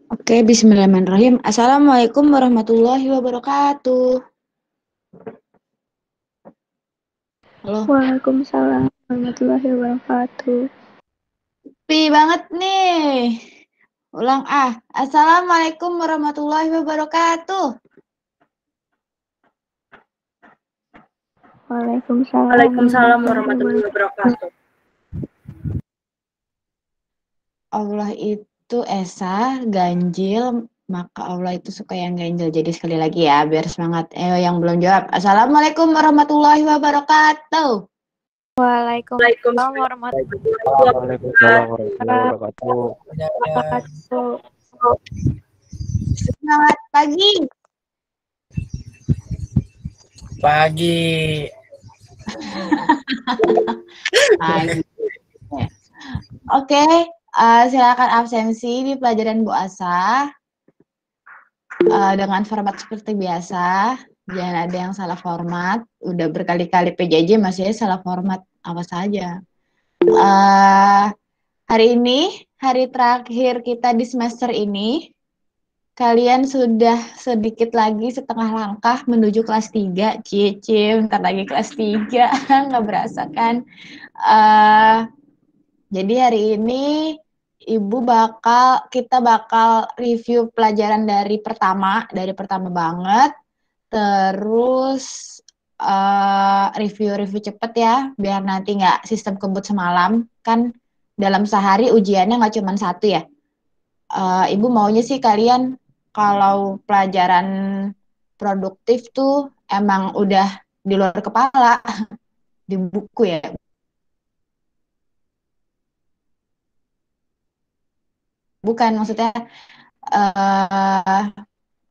Oke, bismillahirrahmanirrahim. Assalamualaikum warahmatullahi wabarakatuh. Halo. Waalaikumsalam warahmatullahi wabarakatuh. Sepi banget nih. Ulang ah. Assalamualaikum warahmatullahi wabarakatuh. Waalaikumsalam Waalaikumsalam warahmatullahi warahmatullahi wabarakatuh. Allah itu esa, ganjil, maka Allah itu suka yang ganjil. Jadi sekali lagi ya, biar semangat. Yang belum jawab. Assalamualaikum warahmatullahi wabarakatuh. Waalaikumsalam warahmatullahi Waalaikumsalam warahmatullahi wabarakatuh. wabarakatuh. Selamat pagi. Pagi. Oke, silakan absensi di pelajaran Bu Asa dengan format seperti biasa. Jangan ada yang salah format. Udah berkali-kali PJJ masih salah format apa saja. Hari ini hari terakhir kita di semester ini. Kalian sudah sedikit lagi setengah langkah menuju kelas 3. Cie, bentar lagi kelas 3. Nggak berasa kan? Jadi hari ini kita bakal review pelajaran dari pertama banget. Terus review cepet ya, biar nanti nggak sistem kebut semalam. Kan dalam sehari ujiannya nggak cuma satu ya. Ibu maunya sih kalian kalau pelajaran produktif tuh emang udah di luar kepala, di buku ya. Bukan, maksudnya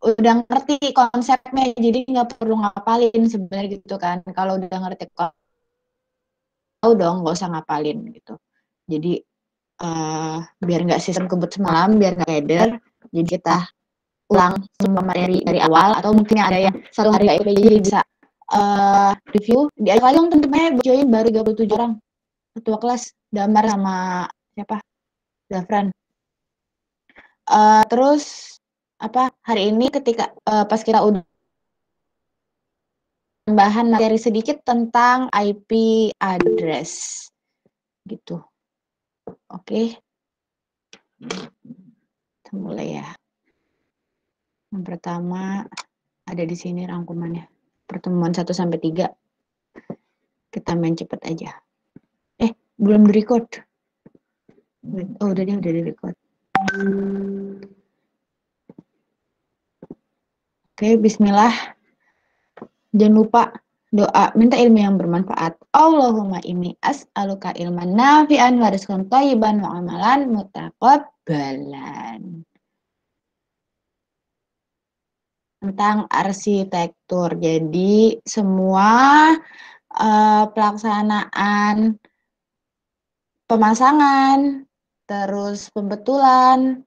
udah ngerti konsepnya, jadi nggak perlu ngapalin sebenarnya gitu kan. Kalau udah ngerti tahu dong, nggak usah ngapalin gitu. Jadi biar nggak sistem kebut semalam, biar nggak keder, jadi kita ulang semua materi dari awal, atau mungkin ada yang satu hari nggak IPJ jadi bisa review. Diajak lagi dong teman-temannya, join baru 37 orang. Ketua kelas, Damar sama siapa? Zafran. Terus hari ini ketika pas kita udah tambahan materi sedikit tentang IP address gitu. Oke. Kita mulai ya. Yang pertama ada di sini rangkumannya. Pertemuan 1 sampai 3. Kita main cepet aja. Belum di-record. Oh, udah di-record. Oke, bismillah. Jangan lupa doa, minta ilmu yang bermanfaat. Allahumma inni as'aluka ilman nafi'an wa rizqan thayyiban wa amalan mutaqabbalan. Tentang arsitektur. Jadi semua pelaksanaan pemasangan, terus pembetulan,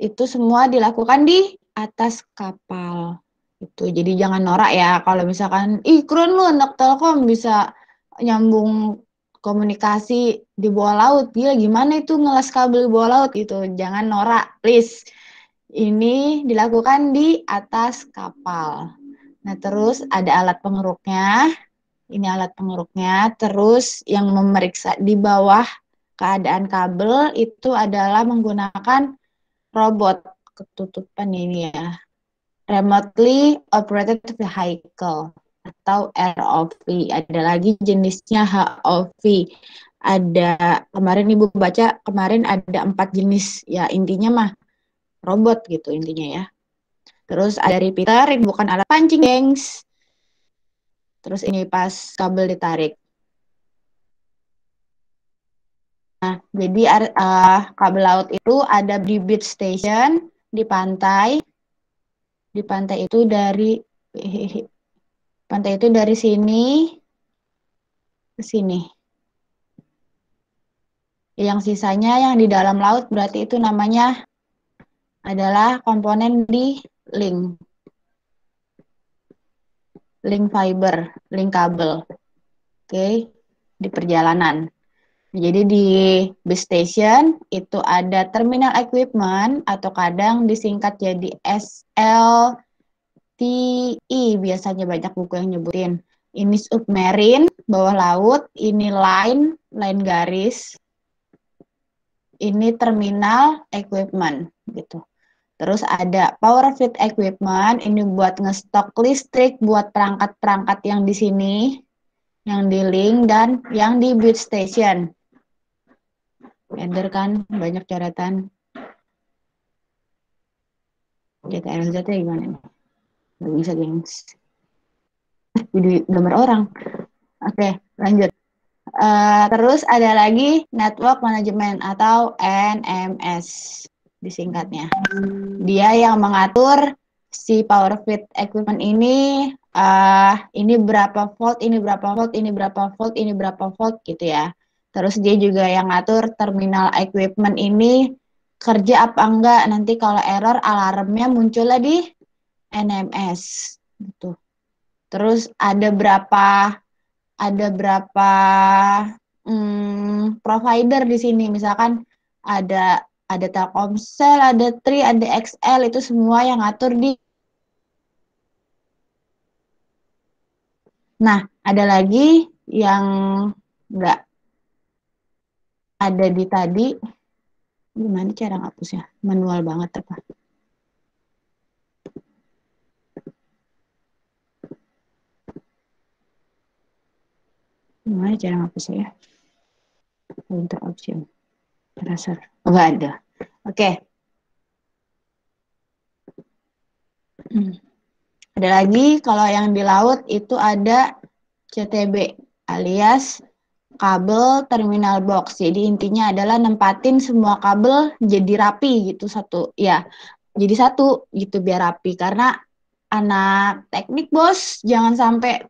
itu semua dilakukan di atas kapal. Itu. Jadi jangan norak ya kalau misalkan, ih keren lu anak Telkom bisa nyambung komunikasi di bawah laut. Gila gimana itu ngelas kabel di bawah laut gitu. Jangan norak, please. Ini dilakukan di atas kapal. Nah, terus ada alat pengeruknya. Ini alat pengeruknya. Terus yang memeriksa di bawah keadaan kabel itu adalah menggunakan robot. Ketutupan ini ya. Remotely Operated Vehicle atau ROV. Ada lagi jenisnya HOV. Ada, kemarin Ibu baca, kemarin ada 4 jenis. Ya intinya mah robot gitu intinya ya. Terus ada repeater, ini bukan alat pancing, gengs. Terus ini pas kabel ditarik. Nah, jadi kabel laut itu ada di beach station, di pantai. Di pantai itu dari sini ke sini. Yang sisanya yang di dalam laut berarti itu namanya adalah komponen di link fiber, link kabel. Oke, di perjalanan. Jadi di bus station itu ada terminal equipment atau kadang disingkat jadi SLTI, biasanya banyak buku yang nyebutin. Ini submarine, bawah laut, ini line garis, ini terminal equipment gitu. Terus ada power feed equipment, ini buat ngestok listrik buat perangkat-perangkat yang di sini, yang di link dan yang di bus station. Enter kan banyak coretan. JTLZ nya gimana nih? Gak bisa, gengs. Jadi gambar orang. Oke, lanjut. Terus ada lagi Network Management atau NMS disingkatnya. Dia yang mengatur si power feed equipment ini berapa volt, ini berapa volt, ini berapa volt, ini berapa volt gitu ya. Terus dia juga yang ngatur terminal equipment ini kerja apa enggak, nanti kalau error alarmnya munculnya di NMS gitu. Terus ada berapa provider di sini, misalkan ada Telkomsel, ada Tri, ada XL, itu semua yang ngatur di. Nah, ada lagi yang nggak ada di tadi. Gimana cara ngapusnya? Manual banget apa? Gimana cara ngapusnya ya? Untuk option. Raster. Oh, nggak ada. Oke. Ada lagi, kalau yang di laut itu ada CTB alias kabel terminal box. Jadi intinya adalah nempatin semua kabel jadi rapi gitu satu. Ya, jadi satu gitu biar rapi. Karena anak teknik bos, jangan sampai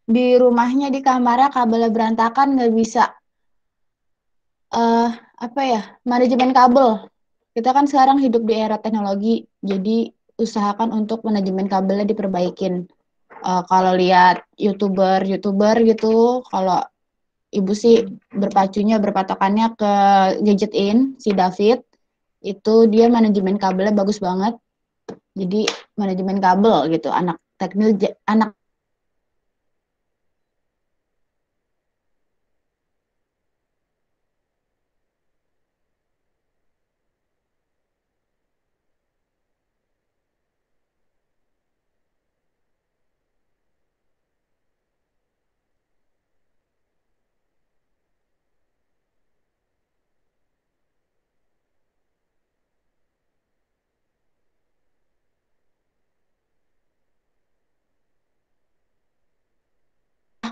di rumahnya di kamarnya kabelnya berantakan, nggak bisa apa ya, manajemen kabel. Kita kan sekarang hidup di era teknologi, jadi usahakan untuk manajemen kabelnya diperbaikin. Kalau lihat youtuber gitu, kalau ibu sih berpatokannya ke Gadget In, si David, itu dia manajemen kabelnya bagus banget. Jadi manajemen kabel gitu, anak teknik, anak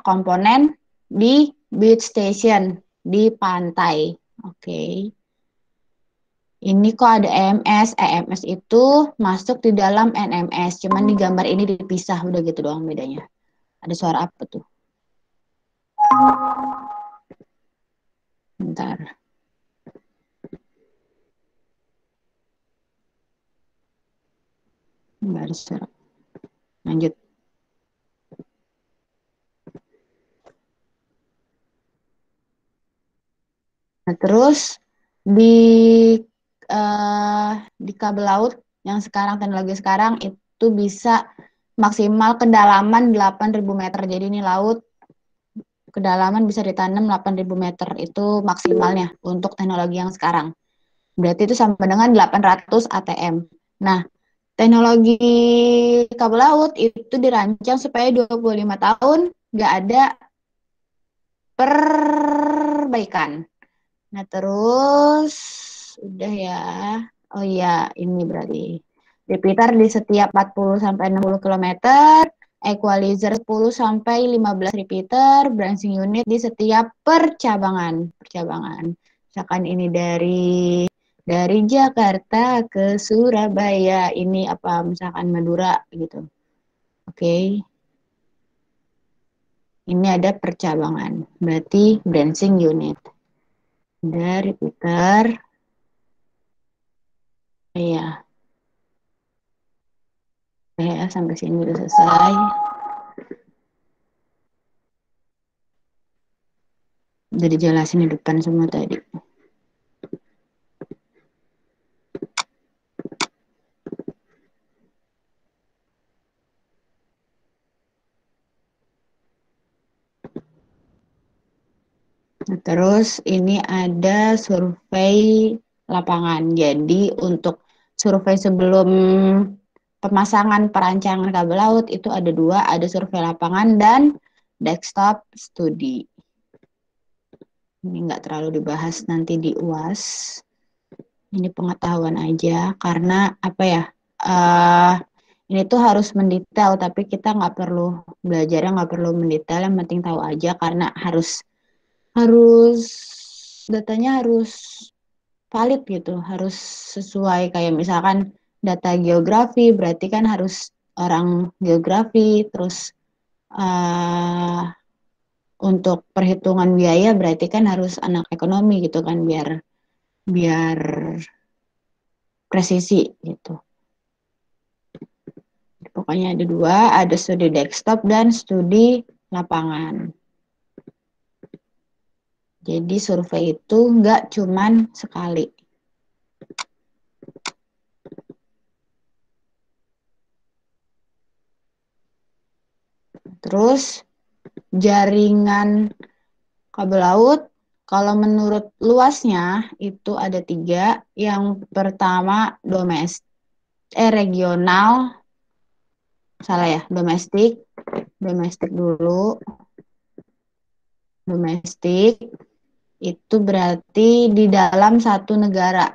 komponen di beach station, di pantai. Oke. Ini kok ada EMS. EMS itu masuk di dalam NMS, cuman di gambar ini dipisah, udah gitu doang bedanya. Ada suara apa tuh? Bentar. Enggak ada suara. Lanjut. Nah, terus di di kabel laut yang sekarang, teknologi sekarang itu bisa maksimal kedalaman 8.000 meter. Jadi ini laut kedalaman bisa ditanam 8.000 meter. Itu maksimalnya untuk teknologi yang sekarang. Berarti itu sama dengan 800 ATM. Nah, teknologi kabel laut itu dirancang supaya 25 tahun nggak ada perbaikan. Nah, terus udah ya. Oh iya, ini berarti repeater di setiap 40 sampai 60 km, equalizer 10 sampai 15 repeater, branching unit di setiap percabangan. Misalkan ini dari Jakarta ke Surabaya, ini apa misalkan Madura gitu. Oke. Ini ada percabangan, berarti branching unit. Dari repeater. Iya. Ya, sampai sini udah selesai. Udah dijelasin di depan semua tadi. Nah, terus ini ada survei lapangan. Jadi untuk survei sebelum pemasangan perancangan kabel laut itu ada 2, ada survei lapangan dan desktop studi. Ini nggak terlalu dibahas nanti di UAS. Ini pengetahuan aja karena apa ya? Ini tuh harus mendetail, tapi kita nggak perlu belajarnya nggak perlu mendetail, yang penting tahu aja karena harus datanya harus valid gitu, harus sesuai kayak misalkan data geografi, berarti kan harus orang geografi, terus untuk perhitungan biaya berarti kan harus anak ekonomi gitu kan biar presisi gitu. Pokoknya ada 2, ada studi desktop dan studi lapangan. Jadi survei itu nggak cuman sekali. Terus jaringan kabel laut, kalau menurut luasnya itu ada 3. Yang pertama regional, salah ya, domestik dulu. Domestik itu berarti di dalam satu negara.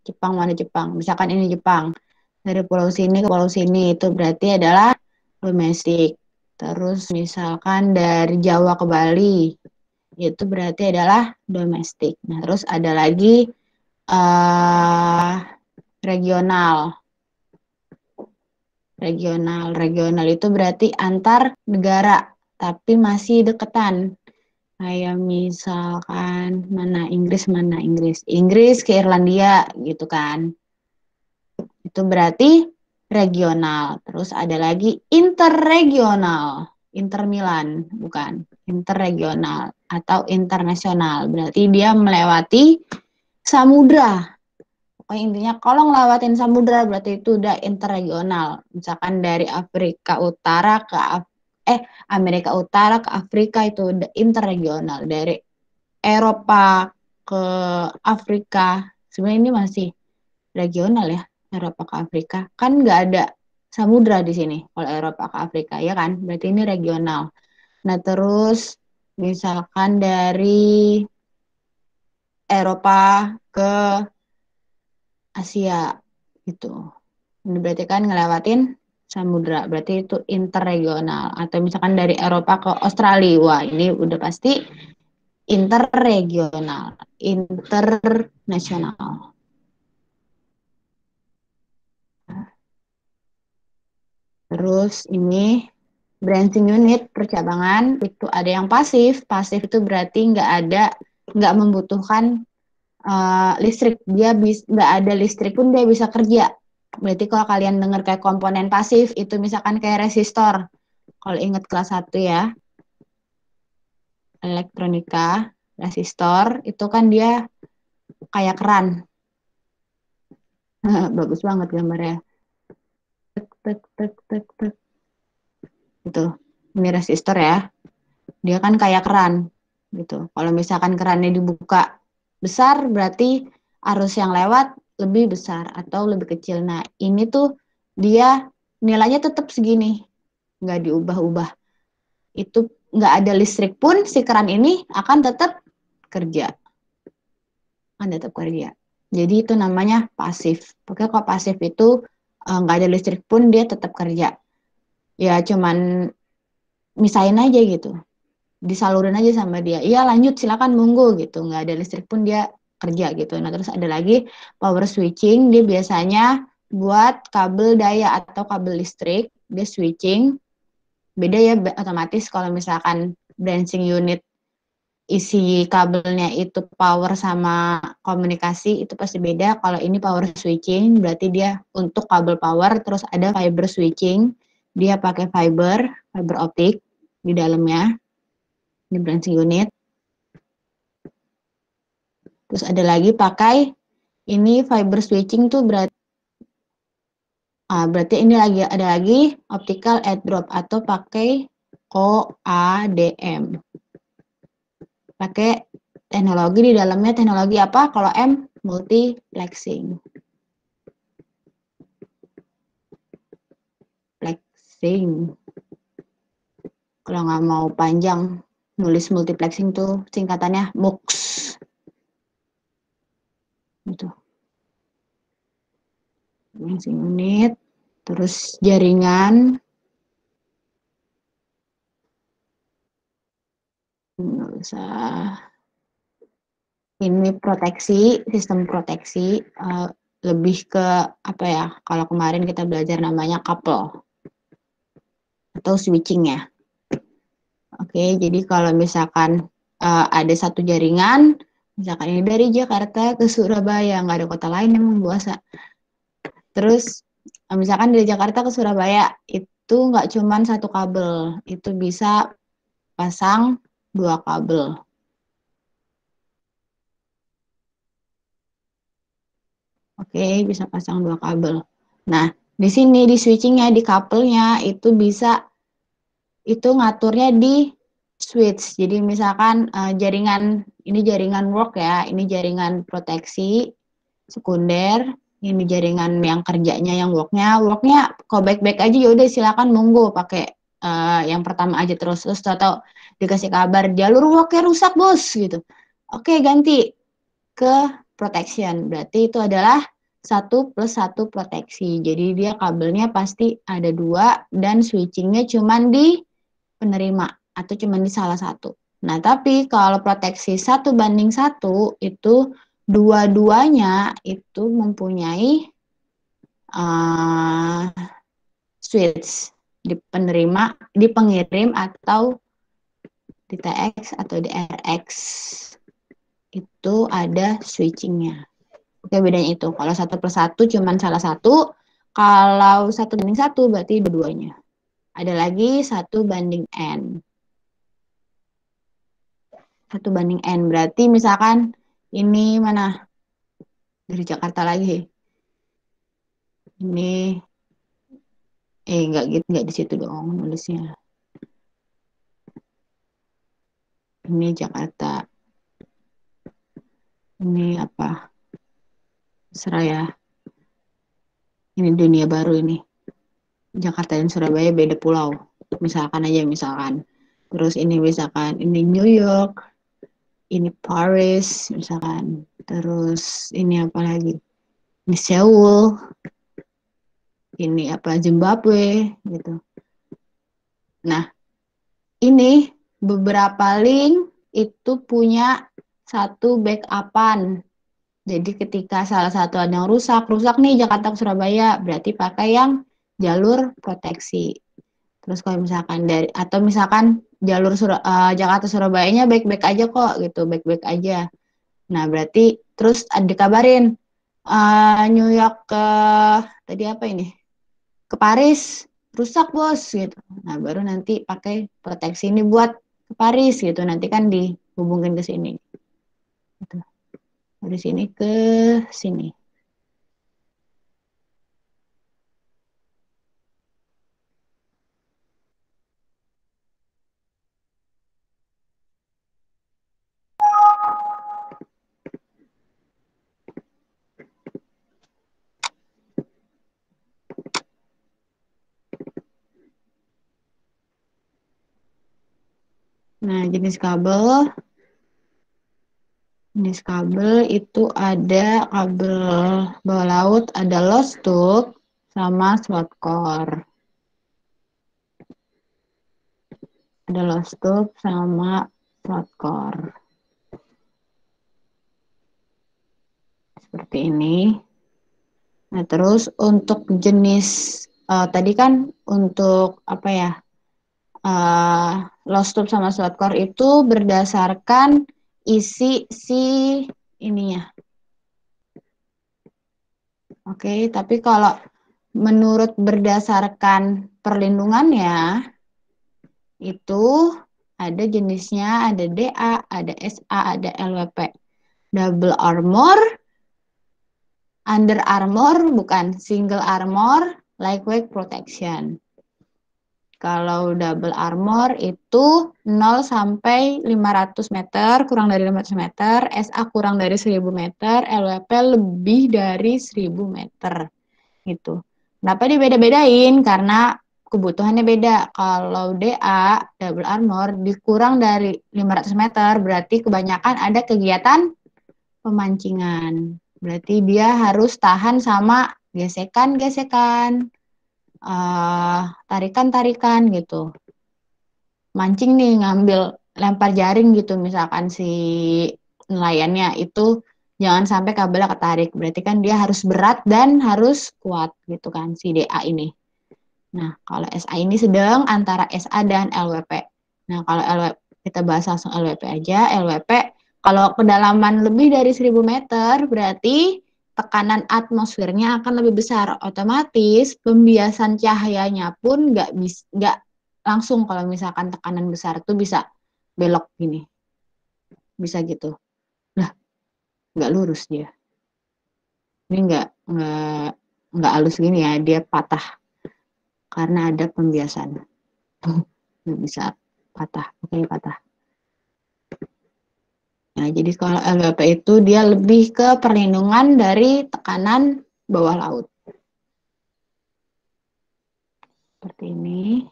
Jepang mana Jepang? Misalkan ini Jepang. Dari pulau sini ke pulau sini itu berarti adalah domestik. Terus misalkan dari Jawa ke Bali itu berarti adalah domestik. Nah, terus ada lagi regional. Regional itu berarti antar negara, tapi masih deketan. Kayak misalkan Inggris ke Irlandia gitu kan. Itu berarti regional. Terus ada lagi interregional. Inter Milan, bukan. Interregional atau internasional. Berarti dia melewati samudra. Pokoknya intinya kalau ngelewatin samudra berarti itu udah interregional. Misalkan dari Amerika Utara ke Afrika itu udah interregional. Dari Eropa ke Afrika. Sebenarnya ini masih regional ya, Eropa ke Afrika. Kan nggak ada samudra di sini kalau Eropa ke Afrika, ya kan? Berarti ini regional. Nah, terus misalkan dari Eropa ke Asia gitu. Ini berarti kan ngelewatin samudra, berarti itu interregional. Atau misalkan dari Eropa ke Australia, wah ini udah pasti interregional, internasional. Terus ini branching unit percabangan itu ada yang pasif. Pasif itu berarti nggak membutuhkan listrik. Dia nggak ada listrik pun dia bisa kerja. Berarti kalau kalian dengar kayak komponen pasif itu misalkan kayak resistor. Kalau ingat kelas 1 ya, elektronika, resistor itu kan dia kayak keran. Bagus banget gambarnya. Tek, tek, tek, tek. Itu. Ini resistor ya. Dia kan kayak keran gitu. Kalau misalkan kerannya dibuka besar berarti arus yang lewat lebih besar atau lebih kecil. Nah, ini tuh dia nilainya tetap segini. Nggak diubah-ubah. Itu nggak ada listrik pun si keran ini akan tetap kerja. Jadi itu namanya pasif. Pokoknya kalau pasif itu nggak ada listrik pun dia tetap kerja. Ya cuman misain aja gitu. Disalurin aja sama dia. Iya lanjut silakan monggo gitu. Nggak ada listrik pun dia kerja gitu. Nah terus ada lagi power switching. Dia biasanya buat kabel daya atau kabel listrik. Dia switching. Beda ya otomatis kalau misalkan branching unit isi kabelnya itu power sama komunikasi itu pasti beda. Kalau ini power switching berarti dia untuk kabel power. Terus ada fiber switching, dia pakai fiber optik di dalamnya, di branching unit. Terus ada lagi pakai ini fiber switching tuh berarti ini ada lagi optical add drop atau pakai OADM. Pakai teknologi di dalamnya teknologi apa? Kalau M multiplexing. Kalau nggak mau panjang nulis multiplexing tuh singkatannya MUX. Gitu. Multiplexing unit, terus jaringan. Nggak usah. Ini proteksi, sistem proteksi. Lebih ke apa ya? Kalau kemarin kita belajar namanya couple atau switching ya. Oke, jadi kalau misalkan ada satu jaringan, misalkan ini dari Jakarta ke Surabaya, nggak ada kota lain yang biasa. Terus misalkan dari Jakarta ke Surabaya, itu nggak cuma satu kabel, itu bisa pasang 2 kabel. Oke, bisa pasang 2 kabel. Nah, di sini di switchingnya, di couple-nya itu bisa itu ngaturnya di switch. Jadi misalkan ini jaringan work ya, ini jaringan proteksi sekunder, ini jaringan yang kerjanya yang worknya kalau baik-baik aja ya udah silakan monggo pakai yang pertama aja terus atau dikasih kabar jalur worknya rusak bos gitu. Oke, ganti ke protection. Berarti itu adalah 1+1 proteksi. Jadi dia kabelnya pasti ada 2 dan switchingnya cuman di penerima atau cuma di salah satu. Nah, tapi kalau proteksi 1:1 itu dua-duanya itu mempunyai switch di penerima, di pengirim atau di TX atau di RX. Itu ada switchingnya. Oke, bedanya itu. Kalau 1+1 cuma salah satu, kalau 1:1 berarti dua-duanya. Ada lagi 1:N. 1:N berarti misalkan ini mana? Dari Jakarta lagi. Ini enggak gitu, enggak di situ dong nulisnya. Ini Jakarta. Ini apa? Seraya. Ini dunia baru ini. Jakarta dan Surabaya beda pulau. Misalkan. Terus ini misalkan ini New York, ini Paris misalkan. Terus ini apa lagi? Ini Seoul. Ini apa Zimbabwe gitu. Nah, ini beberapa link itu punya satu backupan. Jadi ketika salah satu ada yang rusak nih Jakarta ke Surabaya, berarti pakai yang jalur proteksi. Terus kalau misalkan atau misalkan jalur Jakarta Surabayanya baik-baik aja kok gitu, baik-baik aja. Nah, berarti terus dikabarin New York ke tadi apa ini? Ke Paris rusak bos gitu. Nah, baru nanti pakai proteksi ini buat ke Paris gitu. Nanti kan dihubungin ke sini. Gitu. Dari sini ke sini. Nah, jenis kabel itu ada kabel bawah laut, ada lost tube sama slot core. Ada lost tube sama slot core. Seperti ini. Nah, terus untuk jenis tadi kan untuk apa ya? Lost tube sama slot core itu berdasarkan isi si ininya. Oke, tapi kalau menurut berdasarkan perlindungannya itu ada jenisnya, ada DA, ada SA, ada LWP. double armor, under armor, bukan single armor, lightweight protection. Kalau double armor itu 0 sampai 500 meter, kurang dari 500 meter, SA kurang dari 1000 meter, LWP lebih dari 1000 meter. Gitu. Kenapa dibeda-bedain? Karena kebutuhannya beda. Kalau DA, double armor, dikurang dari 500 meter, berarti kebanyakan ada kegiatan pemancingan. Berarti dia harus tahan sama gesekan-gesekan, tarikan-tarikan gitu. Mancing nih, ngambil lempar jaring gitu, misalkan si nelayannya itu jangan sampai kabelnya ketarik. Berarti kan dia harus berat dan harus kuat gitu kan si DA ini. Nah, kalau SA ini sedang antara SA dan LWP. Nah, kalau LWP kita bahas langsung LWP aja. LWP kalau kedalaman lebih dari 1000 meter berarti tekanan atmosfernya akan lebih besar. Otomatis pembiasan cahayanya pun nggak langsung, kalau misalkan tekanan besar tuh bisa belok gini. Bisa gitu. Nah, nggak lurus dia. Ini nggak halus gini ya, dia patah karena ada pembiasan. Nggak bisa patah, oke patah. Nah, jadi kalau LWP itu dia lebih ke perlindungan dari tekanan bawah laut. Seperti ini.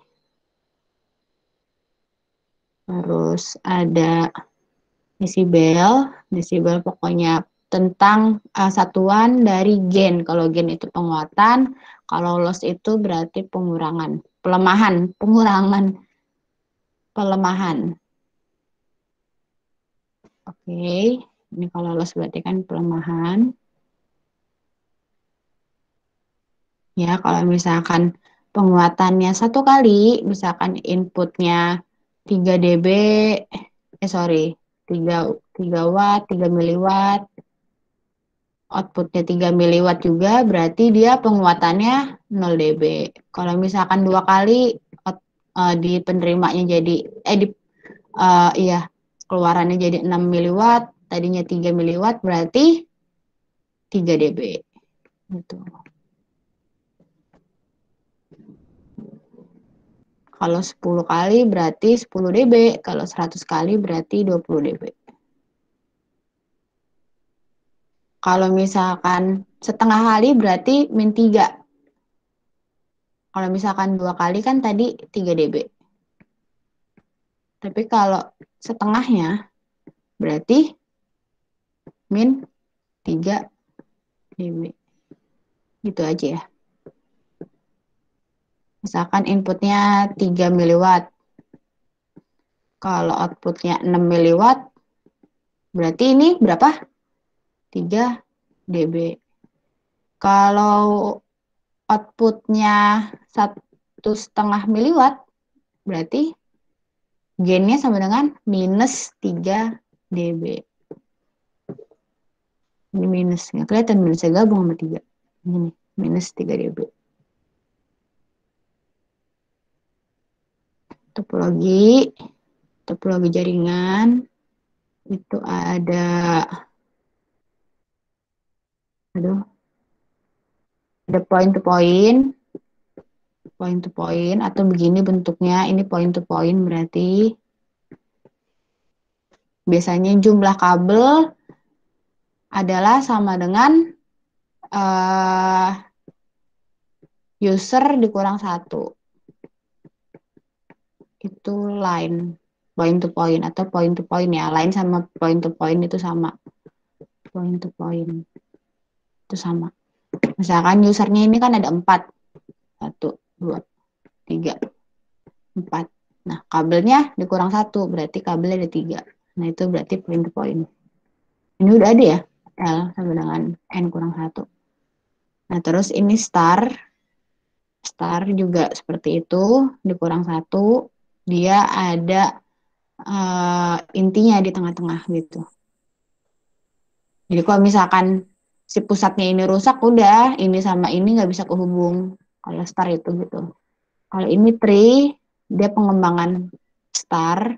Terus ada desibel. Desibel pokoknya tentang satuan dari gain. Kalau gain itu penguatan, kalau loss itu berarti pengurangan, pelemahan. Oke, ini kalau loss berarti kan pelemahan. Ya, kalau misalkan penguatannya 1 kali, misalkan inputnya 3 dB, 3 watt, 3 miliwatt, outputnya 3 miliwatt juga, berarti dia penguatannya 0 dB. Kalau misalkan 2 kali, di penerimanya jadi, keluarannya jadi 6 miliwatt, tadinya 3 miliwatt, berarti 3 dB. Gitu. Kalau 10 kali berarti 10 dB, kalau 100 kali berarti 20 dB. Kalau misalkan setengah kali berarti min 3. Kalau misalkan 2 kali kan tadi 3 dB. Tapi kalau setengahnya berarti min 3 dB. Gitu aja ya. Misalkan inputnya 3 miliwatt. Kalau outputnya 6 miliwatt, berarti ini berapa? 3 dB. Kalau outputnya 1,5 miliwatt, berarti gainnya sama dengan minus 3 dB. Ini minus, nggak kelihatan minusnya gabung sama 3. Ini minus 3 dB. Topologi jaringan itu ada point to point atau begini bentuknya, ini point to point berarti biasanya jumlah kabel adalah sama dengan user dikurang 1. Itu line point to point atau point to point ya. Line sama point to point itu sama. Point to point itu sama. Misalkan usernya ini kan ada 4. 1, 2, 3, 4. Nah, kabelnya dikurang 1, berarti kabelnya ada 3. Nah, itu berarti point to point. Ini udah ada ya, L sama dengan N kurang 1. Nah, terus ini star. Star juga seperti itu, dikurang 1. Dia ada intinya di tengah-tengah gitu. Jadi kalau misalkan si pusatnya ini rusak, udah ini sama ini nggak bisa kehubung. Kalau star itu gitu. Kalau ini tree, dia pengembangan star,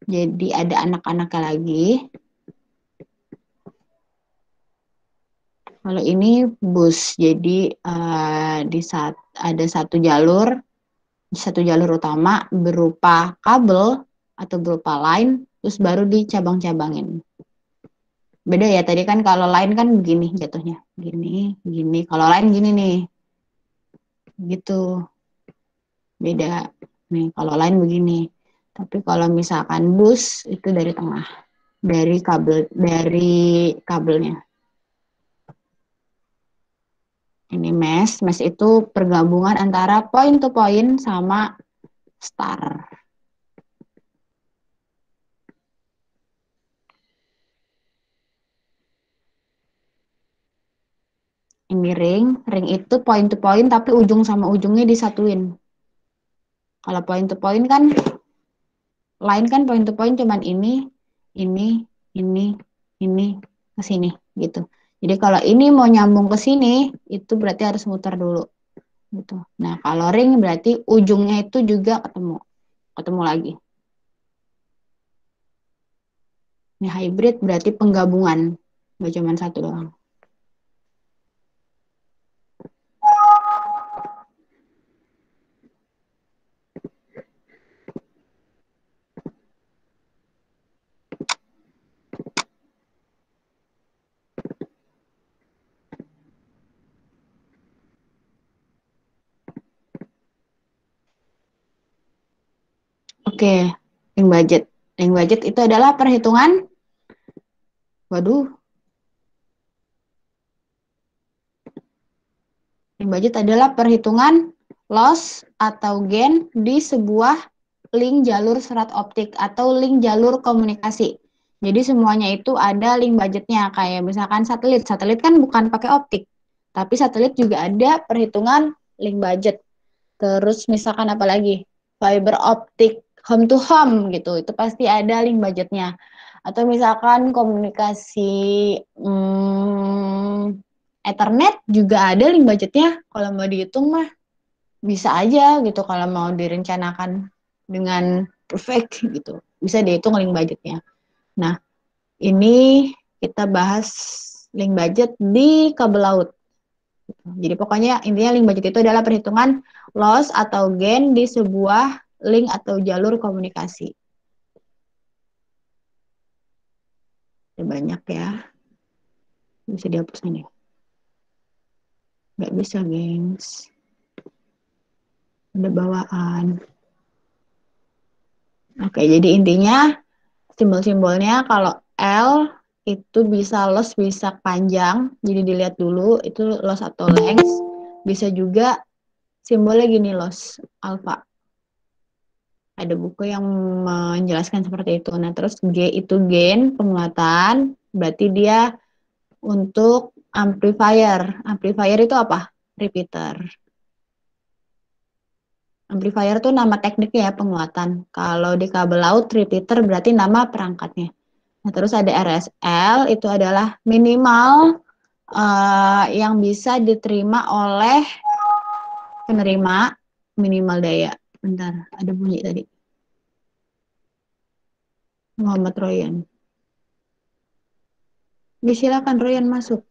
jadi ada anak-anaknya lagi. Kalau ini bus, jadi ada satu jalur utama berupa kabel atau berupa line, terus baru dicabang-cabangin. Beda ya, tadi kan kalau line kan begini jatuhnya, gini, gini. Kalau line gini nih, gitu. Beda. Nih, kalau line begini. Tapi kalau misalkan bus itu dari tengah, dari kabelnya. Ini mesh. Mesh itu pergabungan antara point to point sama star. Ini ring. Ring itu point to point tapi ujung sama ujungnya disatuin. Kalau point to point kan, line kan point to point cuman ini, ini, ke sini gitu. Jadi kalau ini mau nyambung ke sini, itu berarti harus muter dulu. Gitu. Nah, kalau ring berarti ujungnya itu juga ketemu lagi. Ini hybrid berarti penggabungan, nggak cuma satu doang. Oke, link budget. Link budget itu adalah perhitungan, waduh, link budget adalah perhitungan loss atau gain di sebuah link jalur serat optik atau link jalur komunikasi. Jadi semuanya itu ada link budgetnya, kayak misalkan satelit. Satelit kan bukan pakai optik, tapi satelit juga ada perhitungan link budget. Terus misalkan apa lagi? Fiber optik home to home gitu, itu pasti ada link budgetnya. Atau misalkan komunikasi Ethernet juga ada link budgetnya. Kalau mau dihitung mah bisa aja gitu kalau mau direncanakan dengan perfect gitu. Bisa dihitung link budgetnya. Nah, ini kita bahas link budget di kabel laut. Jadi pokoknya intinya link budget itu adalah perhitungan loss atau gain di sebuah link atau jalur komunikasi. Ada banyak ya. Bisa dihapus nih. Nggak bisa, gengs. Ada bawaan. Oke, jadi intinya simbol-simbolnya kalau L itu bisa loss, bisa panjang. Jadi dilihat dulu itu loss atau length. Bisa juga simbolnya gini, loss, alpha. Ada buku yang menjelaskan seperti itu. Nah, terus G itu gain, penguatan. Berarti dia untuk amplifier. Amplifier itu apa? Repeater. Amplifier itu nama tekniknya ya, penguatan. Kalau di kabel laut, repeater berarti nama perangkatnya. Nah, terus ada RSL, itu adalah minimal yang bisa diterima oleh penerima, minimal daya. Bentar, ada bunyi tadi. Muhammad Royan. Silakan Royan masuk.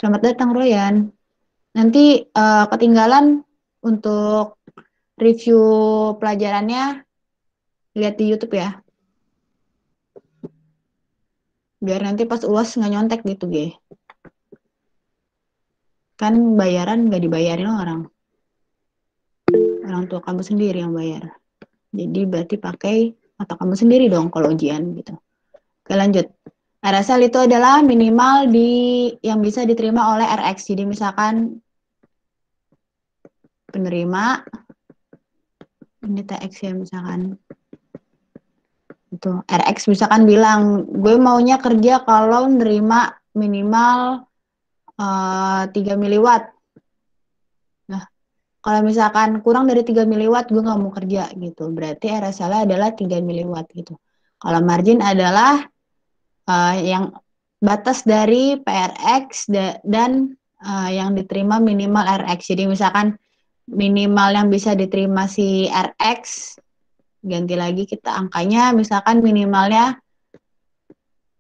Selamat datang Royan. Nanti ketinggalan untuk review pelajarannya, lihat di YouTube ya. Biar nanti pas UAS nggak nyontek gitu, Ge. Kan bayaran nggak dibayarin orang. Orang tua kamu sendiri yang bayar. Jadi berarti pakai otak kamu sendiri dong kalau ujian gitu. Oke, lanjut. RSL itu adalah minimal yang bisa diterima oleh RX. Jadi misalkan penerima, ini TX ya misalkan. Itu RX misalkan bilang, gue maunya kerja kalau nerima minimal 3 miliwatt. Nah, kalau misalkan kurang dari 3 miliwatt, gue nggak mau kerja gitu. Berarti RSL adalah 3 miliwatt gitu. Kalau margin adalah yang batas dari PRX dan yang diterima minimal RX. Jadi misalkan minimal yang bisa diterima si RX, ganti lagi kita angkanya, misalkan minimalnya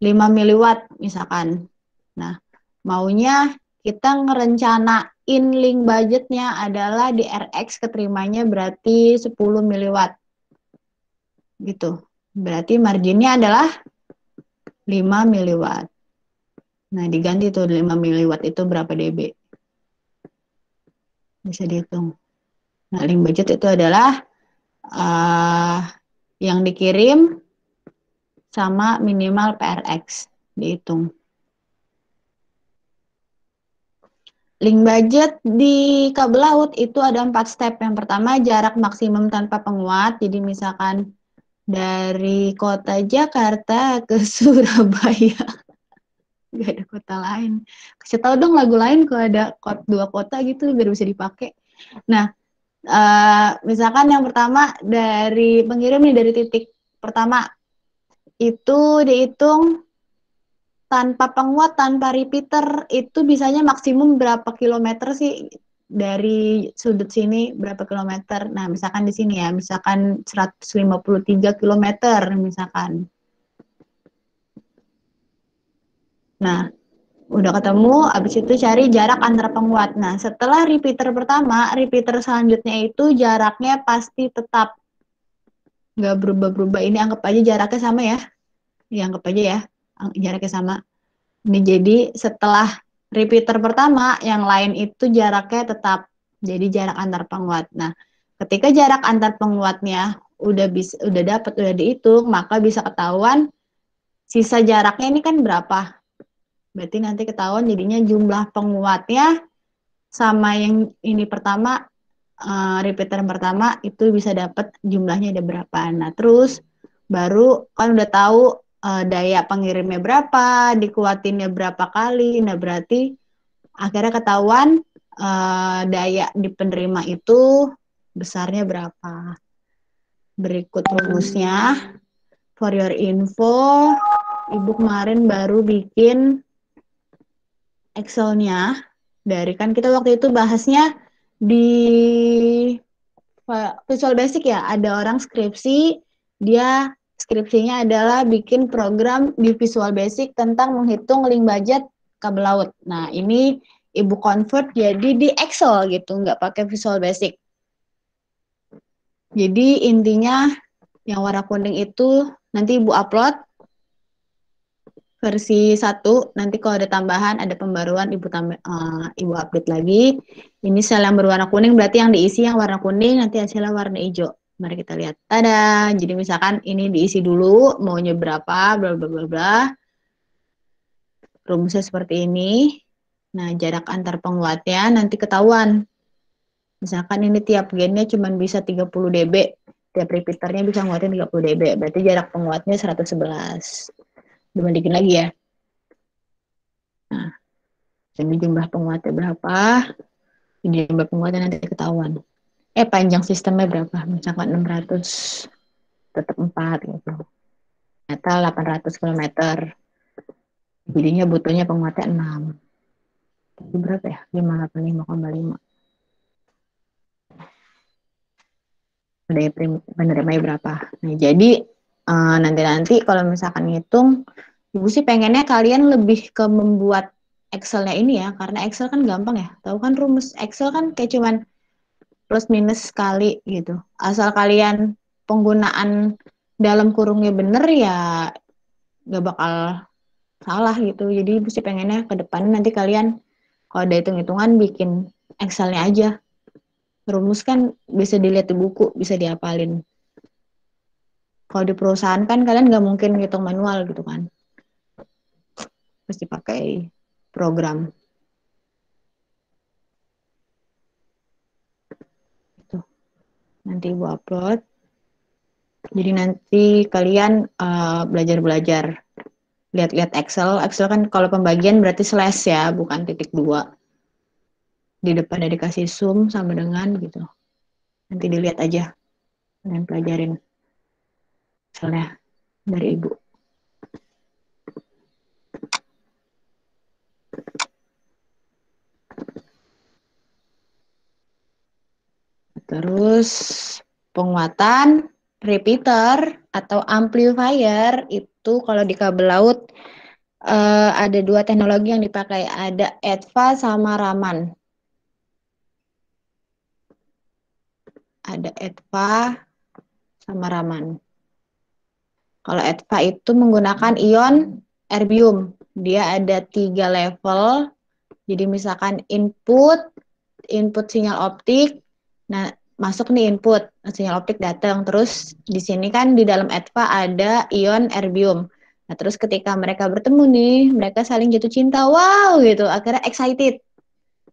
5 miliwatt misalkan. Nah, maunya kita ngerencanain link budgetnya adalah di RX keterimanya berarti 10 miliwatt. Gitu. Berarti marginnya adalah 5 miliwatt. Nah, diganti tuh 5 miliwatt itu berapa dB. Bisa dihitung. Nah, link budget itu adalah yang dikirim sama minimal PRX. Dihitung. Link budget di kabel laut itu ada 4 step. Yang pertama, jarak maksimum tanpa penguat. Jadi misalkan dari kota Jakarta ke Surabaya. Gak ada kota lain. Kasih tahu dong lagu lain kalau ada 2 kota gitu biar bisa dipakai. Nah, misalkan yang pertama dari pengirim nih, dari titik pertama itu dihitung tanpa penguat, tanpa repeater itu bisanya maksimum berapa kilometer sih dari sudut sini, berapa kilometer. Nah, misalkan di sini ya, misalkan 153 kilometer misalkan. Nah, udah ketemu, habis itu cari jarak antar penguat. Nah, setelah repeater pertama, repeater selanjutnya itu jaraknya pasti tetap nggak berubah-berubah. Ini anggap aja jaraknya sama ya. Ya, anggap aja ya, jaraknya sama. Ini jadi setelah repeater pertama, yang lain itu jaraknya tetap jadi jarak antar penguat. Nah, ketika jarak antar penguatnya udah dapat, udah dihitung, maka bisa ketahuan sisa jaraknya ini kan berapa. Berarti nanti ketahuan jadinya jumlah penguatnya sama yang ini pertama, repeater pertama itu bisa dapat jumlahnya ada berapa. Nah, terus baru kan udah tahu daya pengirimnya berapa, dikuatinnya berapa kali. Nah, berarti akhirnya ketahuan daya di penerima itu besarnya berapa. Berikut rumusnya. For your info, Ibu kemarin baru bikin Excel-nya dari, kan kita waktu itu bahasnya di Visual Basic ya, ada orang skripsi, dia skripsinya adalah bikin program di Visual Basic tentang menghitung link budget kabel laut. Nah, ini Ibu convert jadi di Excel gitu, nggak pakai Visual Basic. Jadi intinya yang warna kuning itu nanti Ibu upload versi 1, nanti kalau ada tambahan, ada pembaruan, Ibu update lagi. Ini sel yang berwarna kuning, berarti yang diisi yang warna kuning, nanti hasilnya warna hijau. Mari kita lihat. Tada! Jadi misalkan ini diisi dulu, maunya berapa, bla bla bla bla. Rumusnya seperti ini. Nah, jarak antar penguatnya nanti ketahuan. Misalkan ini tiap gennya cuma bisa 30 dB, tiap repeaternya bisa nguatin 30 dB, berarti jarak penguatnya 111. Dibandingin lagi ya. Nah, ini jumlah penguatnya berapa, ini jumlah penguatnya nanti ketahuan. Panjang sistemnya berapa, misalkan 600, tetap 4 gitu. Ternyata 800 km. Jadinya butuhnya penguatnya 6. Jadi berapa ya? 585,5. Daya penerimanya berapa? Nah, jadi nanti kalau misalkan ngitung, Ibu sih pengennya kalian lebih ke membuat Excel-nya ini ya, karena Excel kan gampang ya. Tahu kan rumus Excel kan kayak cuman plus minus kali gitu. Asal kalian penggunaan dalam kurungnya bener ya gak bakal salah gitu. Jadi Ibu sih pengennya ke depan nanti kalian kalau ada hitung-hitungan bikin Excel-nya aja. Rumus kan bisa dilihat di buku, bisa dihafalin. Kalau di perusahaan kan kalian nggak mungkin ngitung manual gitu kan. Pasti pakai program. Itu. Nanti Ibu upload. Jadi nanti kalian belajar-belajar. Lihat-lihat Excel. Excel kan kalau pembagian berarti slash ya, bukan titik 2. Di depan ada dikasih sum sama dengan gitu. Nanti dilihat aja. Kalian pelajarin Excelnya dari Ibu. Terus penguatan repeater atau amplifier itu itu kalau di kabel laut ada 2 teknologi yang dipakai, ada EDVA sama Raman. Ada EDVA sama Raman. Kalau EDVA itu menggunakan ion erbium. Dia ada 3 level. Jadi misalkan input sinyal optik. Nah, masuk nih input, sinyal optik datang. Terus di sini kan di dalam EDVA ada ion erbium. Nah, terus ketika mereka bertemu nih, mereka saling jatuh cinta. Wow, gitu. Akhirnya excited.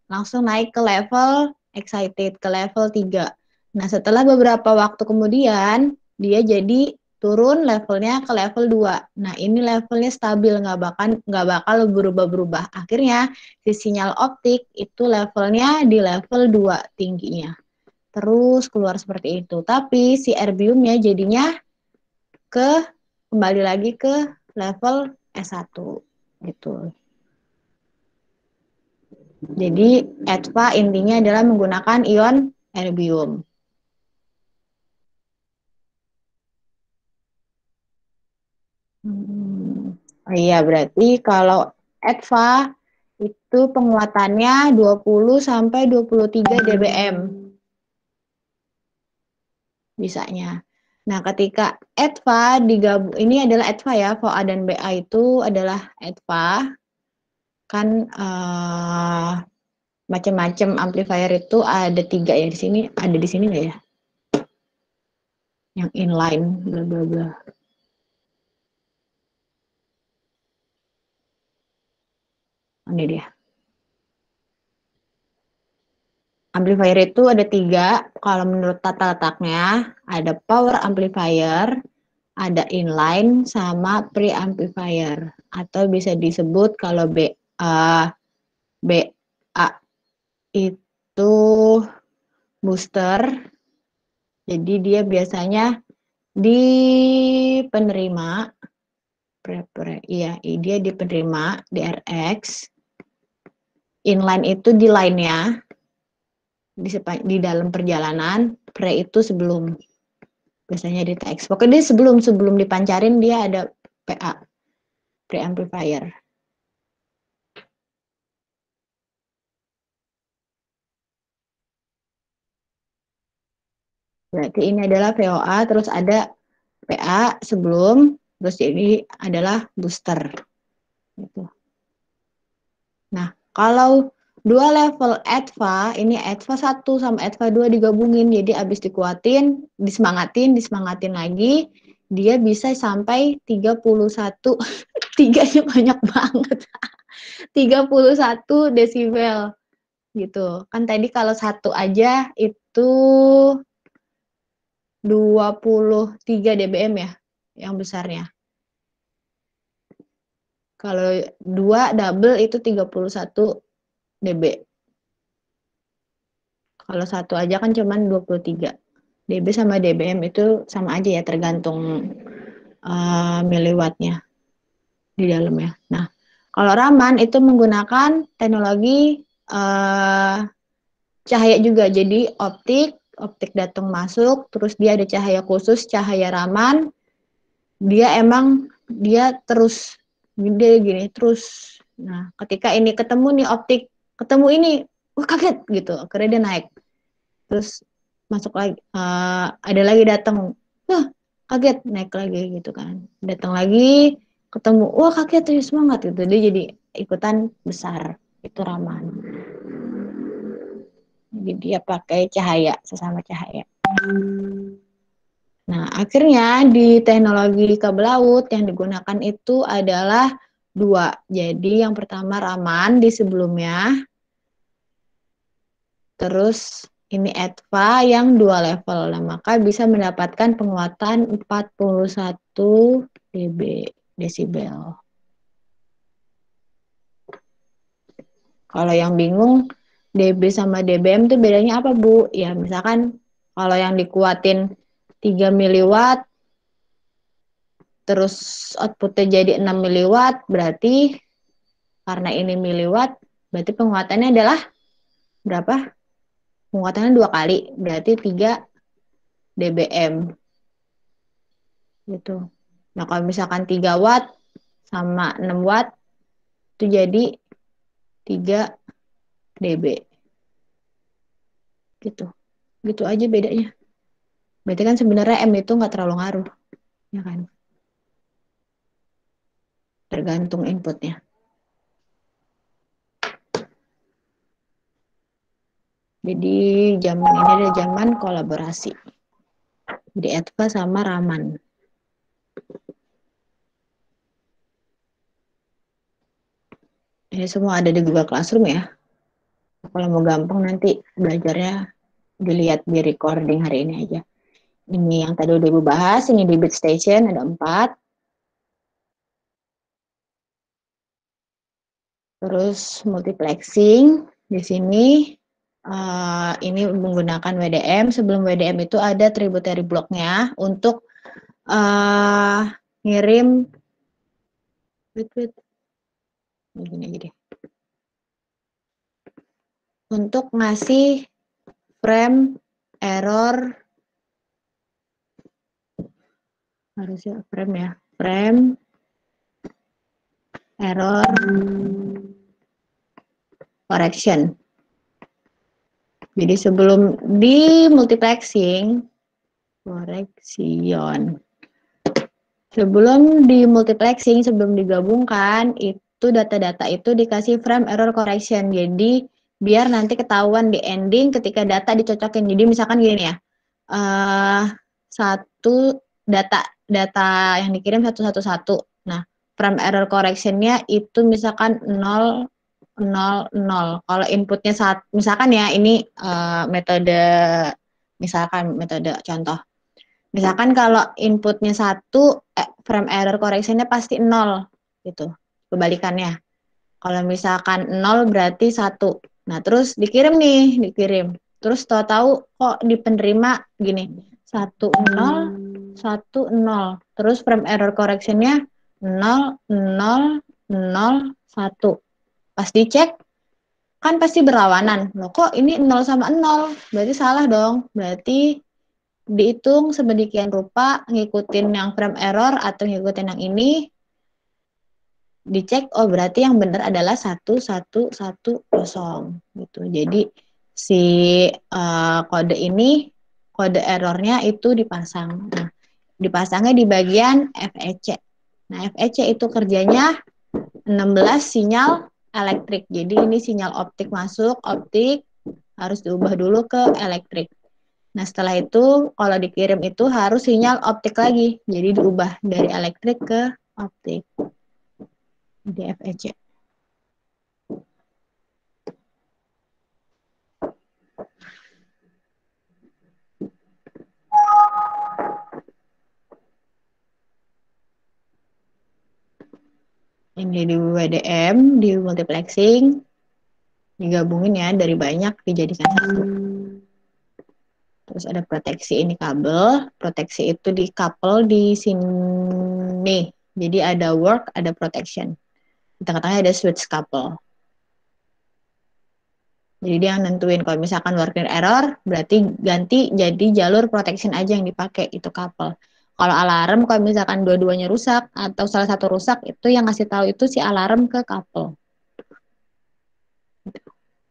Langsung naik ke level excited, ke level 3. Nah, setelah beberapa waktu kemudian, dia jadi turun levelnya ke level 2. Nah, ini levelnya stabil, nggak bakal berubah-berubah. Akhirnya, si sinyal optik itu levelnya di level 2 tingginya. Terus keluar seperti itu. Tapi si erbiumnya jadinya kembali lagi ke level S1 gitu. Jadi EDVA intinya adalah menggunakan ion erbium. Oh iya, berarti kalau EDVA itu penguatannya 20 sampai 23 dBm bisanya. Nah, ketika EDVA digabung, ini adalah EDVA ya, VOA dan BA itu adalah EDVA. Kan macam-macam amplifier itu ada 3 ya di sini. Ada di sini nggak ya? Yang inline, bla bla bla. Ini dia. Amplifier itu ada 3, kalau menurut tata letaknya, ada power amplifier, ada inline, sama preamplifier. Atau bisa disebut kalau BA itu booster, jadi dia biasanya di penerima, dia di penerima, di RX, inline itu di line-nya, di dalam perjalanan, pre itu sebelum, biasanya di TX. Pokoknya dia sebelum dipancarin dia ada PA, preamplifier. Berarti ini adalah VOA, terus ada PA sebelum, terus ini adalah booster. Gitu. Nah, kalau 2 level EDVA, ini EDVA 1 sama EDVA 2 digabungin, jadi habis dikuatin, disemangatin lagi, dia bisa sampai 31, tiganya banyak banget, 31 desibel, gitu. Kan tadi kalau 1 aja itu 23 dBm ya, yang besarnya. Kalau 2 double itu 31 dB. Kalau 1 aja kan cuman 23. dB sama dBm itu sama aja ya, tergantung miliwattnya di dalamnya. Nah, kalau Raman itu menggunakan teknologi cahaya juga. Jadi optik datang masuk, terus dia ada cahaya khusus, cahaya Raman. Dia terus gini terus. Nah, ketika ini ketemu nih optik, ketemu ini, kaget gitu. Akhirnya dia naik. Terus masuk lagi, ada lagi datang, kaget, naik lagi gitu kan. Datang lagi, ketemu, kaget, tuh semangat gitu. Dia jadi ikutan besar. Itu Raman. Jadi dia pakai cahaya, sesama cahaya. Nah, akhirnya di teknologi kabel laut yang digunakan itu adalah 2. Jadi yang pertama Raman di sebelumnya, terus ini EDVA yang 2 level. Nah, maka bisa mendapatkan penguatan 41 desibel. Kalau yang bingung, dB sama dBm itu bedanya apa, Bu? Ya, misalkan kalau yang dikuatin 3 miliwatt, terus outputnya jadi 6 miliwatt, berarti karena ini miliwatt, berarti penguatannya adalah berapa? Penguatannya 2 kali, berarti 3 dBm. Gitu. Nah, kalau misalkan 3 watt sama 6 watt, itu jadi 3 dB. Gitu. Gitu aja bedanya. Berarti kan sebenarnya M itu nggak terlalu ngaruh. Ya kan? Tergantung inputnya. Jadi zaman ini ada zaman kolaborasi. Jadi Edva sama Raman. Ini semua ada di Google Classroom ya. Kalau mau gampang nanti belajarnya dilihat di recording hari ini aja. Ini yang tadi udah Ibu bahas, ini di Bit Station ada 4. Terus multiplexing di sini ini menggunakan WDM. Sebelum WDM itu ada tributary blocknya untuk ngirim gini aja deh. Untuk ngasih frame error, harusnya frame ya, frame error correction. Jadi sebelum di multiplexing, sebelum di multiplexing, sebelum digabungkan, itu data-data itu dikasih frame error correction. Jadi biar nanti ketahuan di ending ketika data dicocokin. Jadi misalkan gini ya, satu data yang dikirim 111. Nah, frame error correction-nya itu misalkan 0, 0, 0. Kalau inputnya misalkan ya ini metode contoh. Misalkan kalau inputnya 1, frame error correction-nya pasti 0 gitu. Kebalikannya. Kalau misalkan 0 berarti 1. Nah, terus dikirim. Terus tahu-tahu kok di penerima gini. 1, 0, 1, 0. Terus frame error correction-nya 0, 0, 0, 1. Pas dicek, kan pasti berlawanan. Loh kok ini 0 sama 0? Berarti salah dong. Berarti dihitung sedemikian rupa, ngikutin yang frame error atau ngikutin yang ini, dicek, oh berarti yang benar adalah 1110 gitu. Jadi si kode ini, kode errornya itu dipasang. Nah, dipasangnya di bagian FEC. Nah, FEC itu kerjanya 16 sinyal elektrik. Jadi ini sinyal optik masuk, optik harus diubah dulu ke elektrik. Nah, setelah itu kalau dikirim itu harus sinyal optik lagi. Jadi diubah dari elektrik ke optik. Di FEC. Ini di WDM, di multiplexing, digabungin ya dari banyak dijadikan satu. Terus ada proteksi, ini kabel, proteksi itu di couple di sini. Jadi ada work, ada protection. Di tengah-tengahnya ada switch couple. Jadi dia nentuin kalau misalkan working error, berarti ganti jadi jalur protection aja yang dipakai, itu couple. Kalau alarm, kalau misalkan dua-duanya rusak atau salah satu rusak, itu yang ngasih tahu itu si alarm ke couple.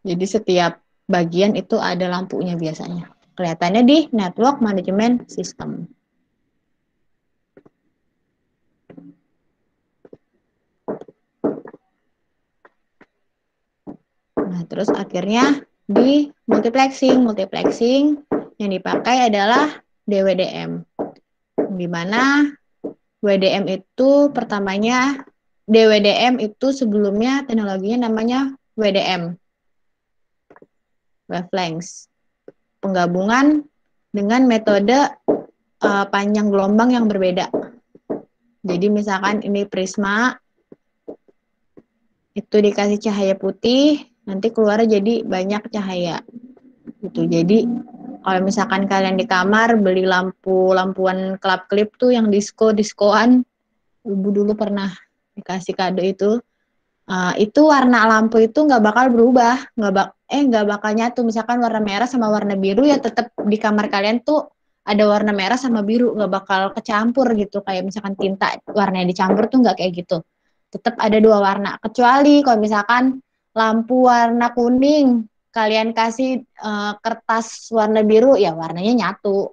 Jadi setiap bagian itu ada lampunya biasanya. Kelihatannya di network management system. Nah, terus akhirnya di multiplexing. Multiplexing yang dipakai adalah DWDM. Di mana WDM itu pertamanya, DWDM itu sebelumnya teknologinya namanya WDM, wavelengths. Penggabungan dengan metode panjang gelombang yang berbeda. Jadi misalkan ini prisma, itu dikasih cahaya putih, nanti keluar jadi banyak cahaya. Gitu. Jadi kalau misalkan kalian di kamar beli lampuan kelap-kelip tuh yang diskoan, ibu dulu pernah dikasih kado itu warna lampu itu nggak bakal berubah, nggak bakal nyatu. Misalkan warna merah sama warna biru ya tetap di kamar kalian tuh ada warna merah sama biru, nggak bakal kecampur gitu. Kayak misalkan tinta warnanya dicampur tuh nggak kayak gitu. Tetap ada dua warna. Kecuali kalau misalkan lampu warna kuning, kalian kasih kertas warna biru, ya warnanya nyatu.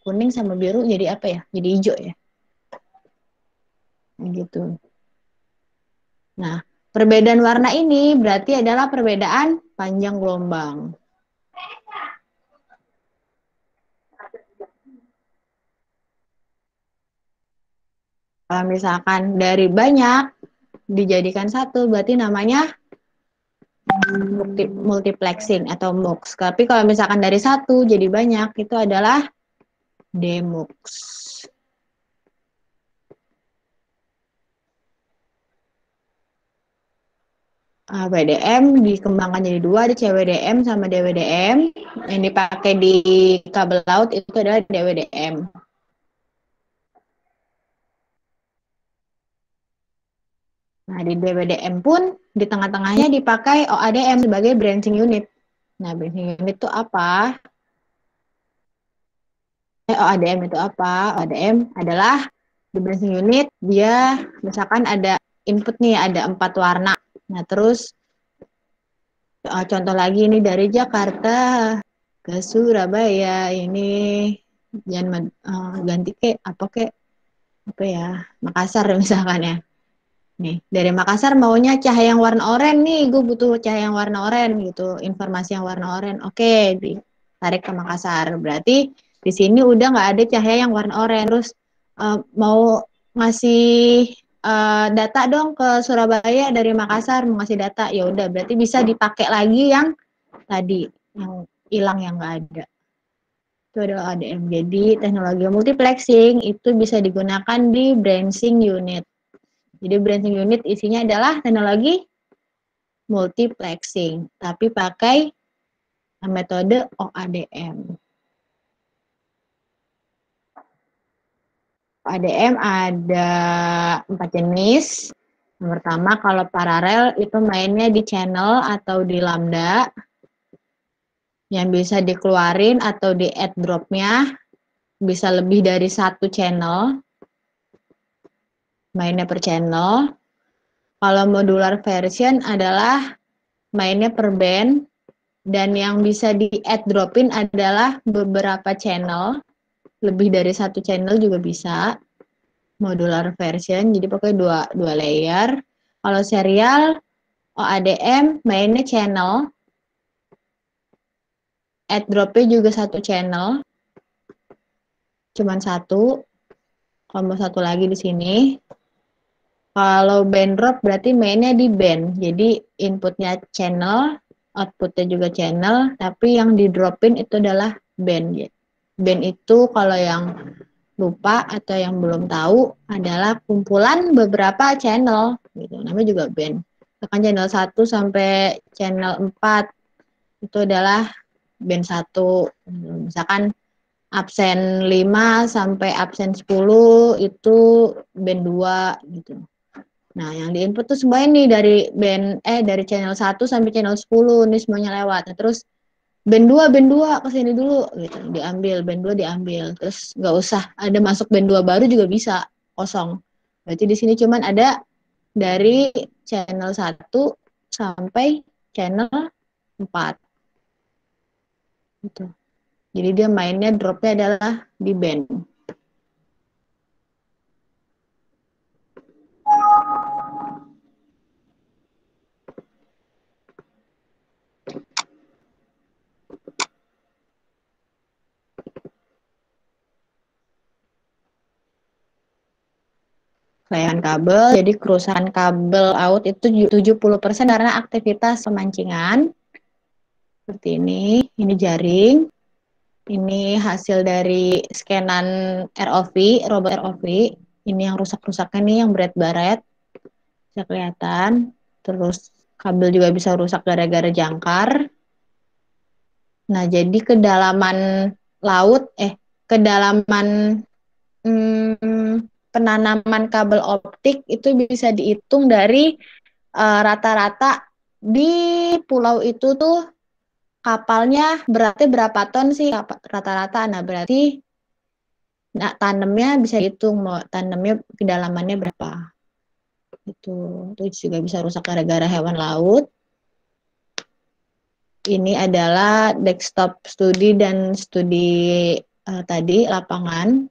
Kuning sama biru jadi apa ya? Jadi hijau ya. Gitu. Nah, perbedaan warna ini berarti adalah perbedaan panjang gelombang. Kalau misalkan dari banyak dijadikan satu, berarti namanya multiplexing atau MUX. Tapi kalau misalkan dari satu jadi banyak, itu adalah demux. WDM dikembangkan jadi dua, ada CWDM sama DWDM. Yang dipakai di kabel laut itu adalah DWDM. Nah, di DWDM pun di tengah-tengahnya dipakai OADM sebagai branching unit. Nah, branching unit itu apa? OADM itu apa? OADM adalah di branching unit, dia misalkan ada input nih, ada 4 warna. Nah, terus contoh lagi ini dari Jakarta ke Surabaya, ini jangan ganti apa ya, Makassar misalkan ya. Nih, dari Makassar maunya cahaya yang warna oranye nih, gue butuh cahaya yang warna oranye gitu, informasi yang warna oranye. Oke, ditarik ke Makassar. Berarti di sini udah nggak ada cahaya yang warna oranye. Terus mau ngasih data dong ke Surabaya dari Makassar, mau ngasih data, ya udah berarti bisa dipakai lagi yang tadi, yang hilang yang nggak ada. Itu adalah ADM. Jadi teknologi multiplexing itu bisa digunakan di branching unit. Jadi branching unit isinya adalah teknologi multiplexing, tapi pakai metode OADM. OADM ada 4 jenis. Yang pertama kalau paralel itu mainnya di channel atau di lambda, yang bisa dikeluarin atau di add drop-nya bisa lebih dari 1 channel, mainnya per channel. Kalau modular version adalah mainnya per band, dan yang bisa di add dropin adalah beberapa channel, lebih dari 1 channel juga bisa. Modular version, jadi pokoknya dua layer. Kalau serial OADM mainnya channel, add dropnya juga 1 channel, cuman 1. Kalau mau 1 lagi di sini. Kalau band drop berarti mainnya di band, jadi inputnya channel, outputnya juga channel, tapi yang di dropin itu adalah band. Band itu kalau yang lupa atau yang belum tahu adalah kumpulan beberapa channel, gitu. Namanya juga band. Misalkan channel 1 sampai channel 4 itu adalah band 1. Misalkan absen 5 sampai absen 10 itu band 2 gitu. Nah, yang di input tuh semuanya nih dari channel 1 sampai channel 10 nih semuanya lewat. Nah, terus band 2 ke sini dulu gitu. Diambil band 2 diambil. Terus nggak usah ada masuk band 2 baru juga bisa, kosong. Berarti di sini cuman ada dari channel 1 sampai channel 4. Gitu. Jadi dia mainnya dropnya adalah di band. Kelayangan kabel, jadi kerusakan kabel out itu 70% karena aktivitas pemancingan. Seperti ini jaring, ini hasil dari scanan ROV, robot ROV, ini yang rusak-rusaknya nih, yang baret-baret, bisa kelihatan. Terus kabel juga bisa rusak gara-gara jangkar. Nah, jadi kedalaman laut, kedalaman penanaman kabel optik itu bisa dihitung dari rata-rata di pulau itu tuh kapalnya beratnya berapa ton sih rata-rata. Nah, berarti tanamnya bisa dihitung mau tanamnya kedalamannya berapa. Itu juga bisa rusak gara-gara hewan laut. Ini adalah desktop studi dan studi tadi lapangan.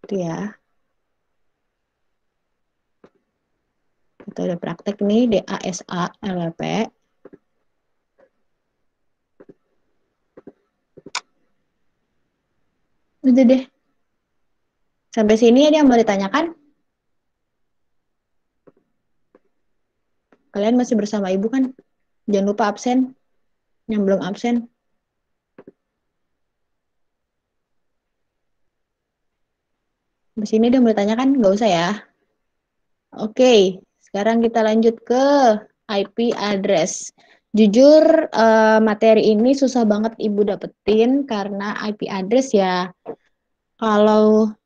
Itu ya. Kita udah praktek nih DASA LWP. Udah deh. Sampai sini ada yang mau ditanyakan? Kalian masih bersama Ibu kan? Jangan lupa absen. Yang belum absen. Sampai sini ada yang mau ditanyakan? Nggak usah ya. Oke, sekarang kita lanjut ke IP address. Jujur, materi ini susah banget Ibu dapetin karena IP address ya. Kalau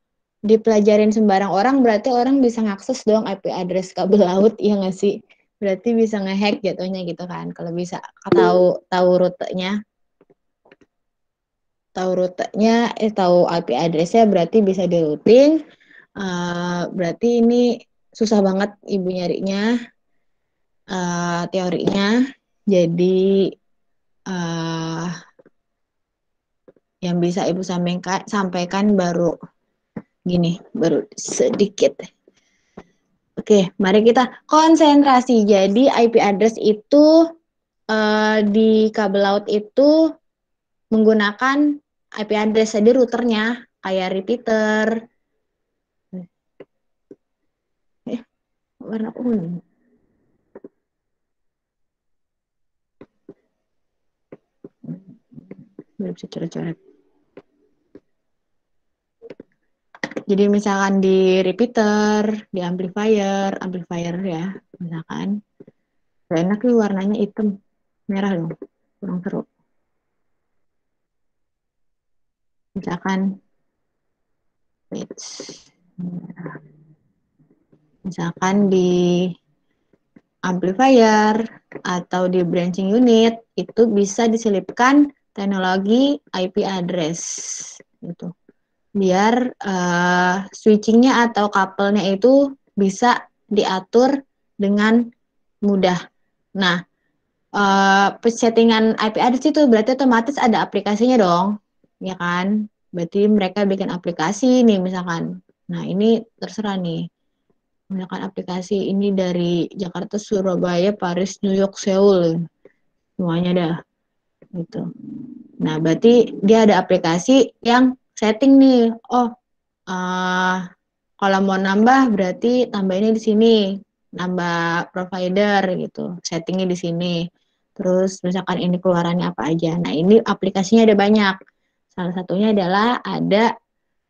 dipelajarin sembarang orang, berarti orang bisa ngakses dong IP address kabel laut, ya nggak sih? Berarti bisa ngehack jatuhnya gitu kan. Kalau bisa tahu rutenya, tahu IP address-nya berarti bisa di routing. Berarti ini susah banget Ibu nyarinya. Teorinya. Jadi yang bisa Ibu sampaikan baru gini, baru sedikit. Oke, mari kita konsentrasi. Jadi IP address itu di kabel laut itu menggunakan IP address, jadi routernya kayak repeater. Warna kuning. Belum bisa coret-coret. Jadi misalkan di repeater, di amplifier ya, misalkan. Gak enak nih warnanya hitam, merah dong, kurang seru. Misalkan di amplifier atau di branching unit itu bisa diselipkan teknologi IP address gitu. Biar switchingnya atau couple-nya itu bisa diatur dengan mudah. Nah, settingan IP address itu berarti otomatis ada aplikasinya dong, ya kan? Berarti mereka bikin aplikasi nih misalkan. Nah, ini terserah nih. Misalkan aplikasi ini dari Jakarta, Surabaya, Paris, New York, Seoul. Semuanya dah. Gitu. Nah, berarti dia ada aplikasi yang setting nih. Oh, kalau mau nambah berarti tambahnya di sini. Nambah provider gitu. Settingnya di sini. Terus misalkan ini keluarannya apa aja. Nah, ini aplikasinya ada banyak. Salah satunya adalah ada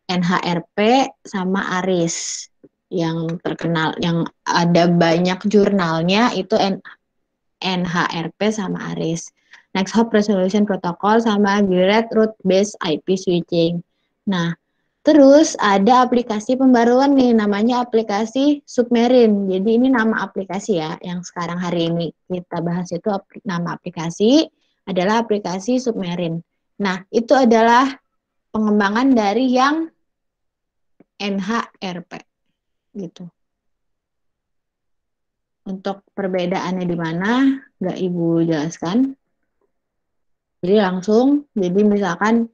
NHRP sama ARIS yang terkenal, yang ada banyak jurnalnya itu NHRP sama ARIS. Next Hop Resolution Protocol sama Girat Route Based IP Switching. Nah, terus ada aplikasi pembaruan nih, namanya aplikasi Submarine. Jadi ini nama aplikasi ya, yang sekarang hari ini kita bahas itu nama aplikasi adalah aplikasi Submarine. Nah, itu adalah pengembangan dari yang NHRP gitu. Untuk perbedaannya di mana, nggak Ibu jelaskan. Jadi langsung, jadi misalkan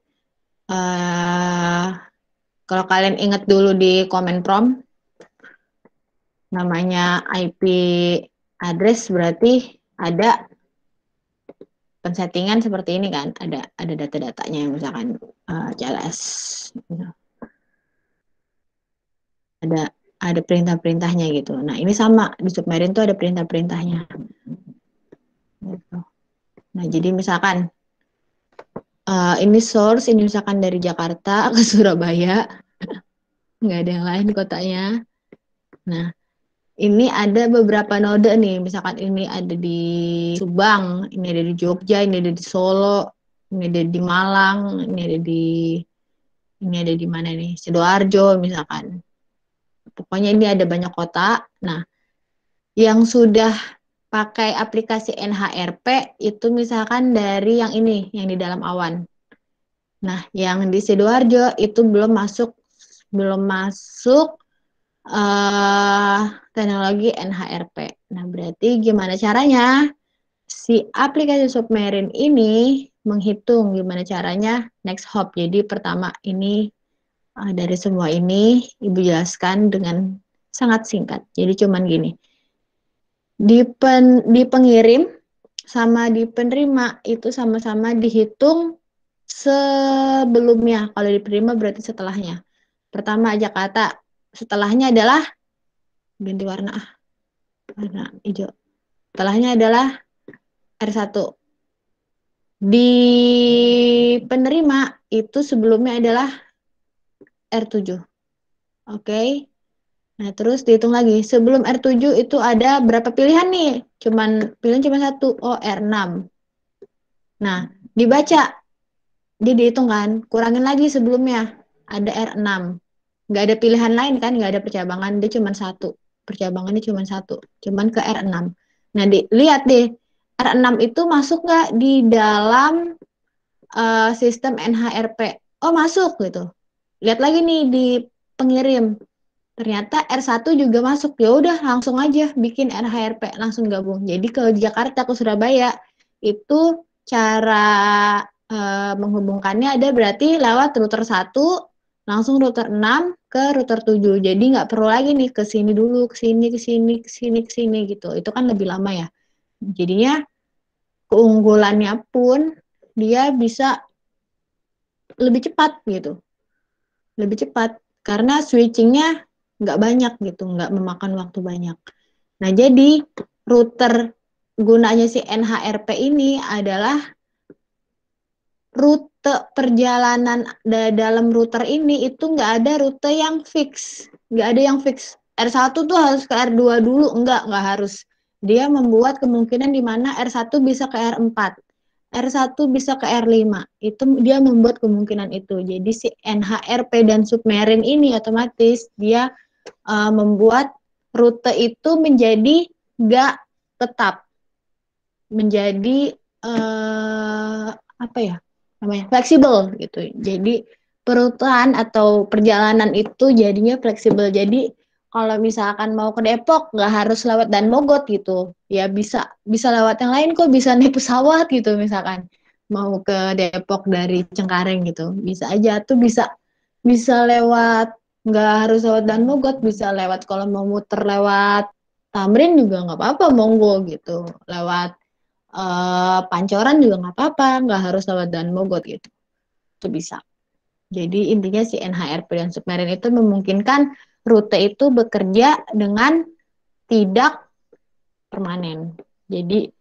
kalau kalian ingat dulu di comment prompt, namanya IP address berarti ada pensettingan seperti ini kan, ada data-datanya misalkan CLS, ada perintah-perintahnya gitu. Nah ini sama di Submarine tuh ada perintah-perintahnya. Gitu. Nah jadi misalkan ini source, ini misalkan dari Jakarta ke Surabaya, nggak ada yang lain kotanya. Nah, ini ada beberapa node nih, misalkan ini ada di Subang, ini ada di Jogja, ini ada di Solo, ini ada di Malang, ini ada di mana nih, Sidoarjo misalkan. Pokoknya ini ada banyak kota. Nah, yang sudah pakai aplikasi NHRP itu misalkan dari yang ini, yang di dalam awan. Nah, yang di Sidoarjo itu belum masuk teknologi NHRP. Nah, berarti gimana caranya si aplikasi Submarine ini menghitung gimana caranya next hop. Jadi pertama ini dari semua ini Ibu jelaskan dengan sangat singkat. Jadi cuman gini. Di pengirim sama di penerima itu sama-sama dihitung sebelumnya. Kalau di penerima berarti setelahnya. Pertama aja kata, setelahnya adalah ganti warna warna hijau. Setelahnya adalah R1. Di penerima itu sebelumnya adalah R7. Oke. Nah, terus dihitung lagi. Sebelum R7 itu ada berapa pilihan nih? Pilihan cuma satu. Oh, R6. Nah, dibaca. Dia dihitung kan. Kurangin lagi sebelumnya. Ada R6. Nggak ada pilihan lain kan. Nggak ada percabangan. Dia cuma satu. Percabangannya cuma satu. Cuman ke R6. Nah, lihat deh. R6 itu masuk nggak di dalam sistem NHRP? Oh, masuk gitu. Lihat lagi nih di pengirim. Ternyata R1 juga masuk. Ya udah langsung aja bikin NHRP, langsung gabung. Jadi ke Jakarta ke Surabaya itu cara menghubungkannya ada berarti lewat router 1 langsung router 6 ke router 7. Jadi nggak perlu lagi nih ke sini dulu, ke sini, ke sini, ke sini, ke sini gitu. Itu kan lebih lama ya. Jadinya keunggulannya pun dia bisa lebih cepat gitu. Lebih cepat karena switchingnya nggak banyak gitu, nggak memakan waktu banyak. Nah, jadi router gunanya si NHRP ini adalah rute perjalanan dalam router ini itu nggak ada rute yang fix, nggak ada yang fix. R1 tuh harus ke R2 dulu, nggak harus. Dia membuat kemungkinan di mana R1 bisa ke R4, R1 bisa ke R5. Itu dia membuat kemungkinan itu. Jadi si NHRP dan Submarine ini otomatis dia membuat rute itu menjadi nggak tetap, menjadi apa ya namanya, fleksibel gitu. Jadi perutuhan atau perjalanan itu jadinya fleksibel. Jadi kalau misalkan mau ke Depok nggak harus lewat Dan Mogot gitu, ya bisa bisa lewat yang lain kok, bisa naik pesawat gitu misalkan mau ke Depok dari Cengkareng gitu, bisa aja tuh, bisa bisa lewat, nggak harus lewat Dan Mogot, bisa lewat kalau mau muter lewat Tamrin juga nggak apa-apa, monggo gitu, lewat Pancoran juga nggak apa-apa, nggak harus lewat Dan Mogot gitu, itu bisa. Jadi intinya si NHRP dan Submarine itu memungkinkan rute itu bekerja dengan tidak permanen. Jadi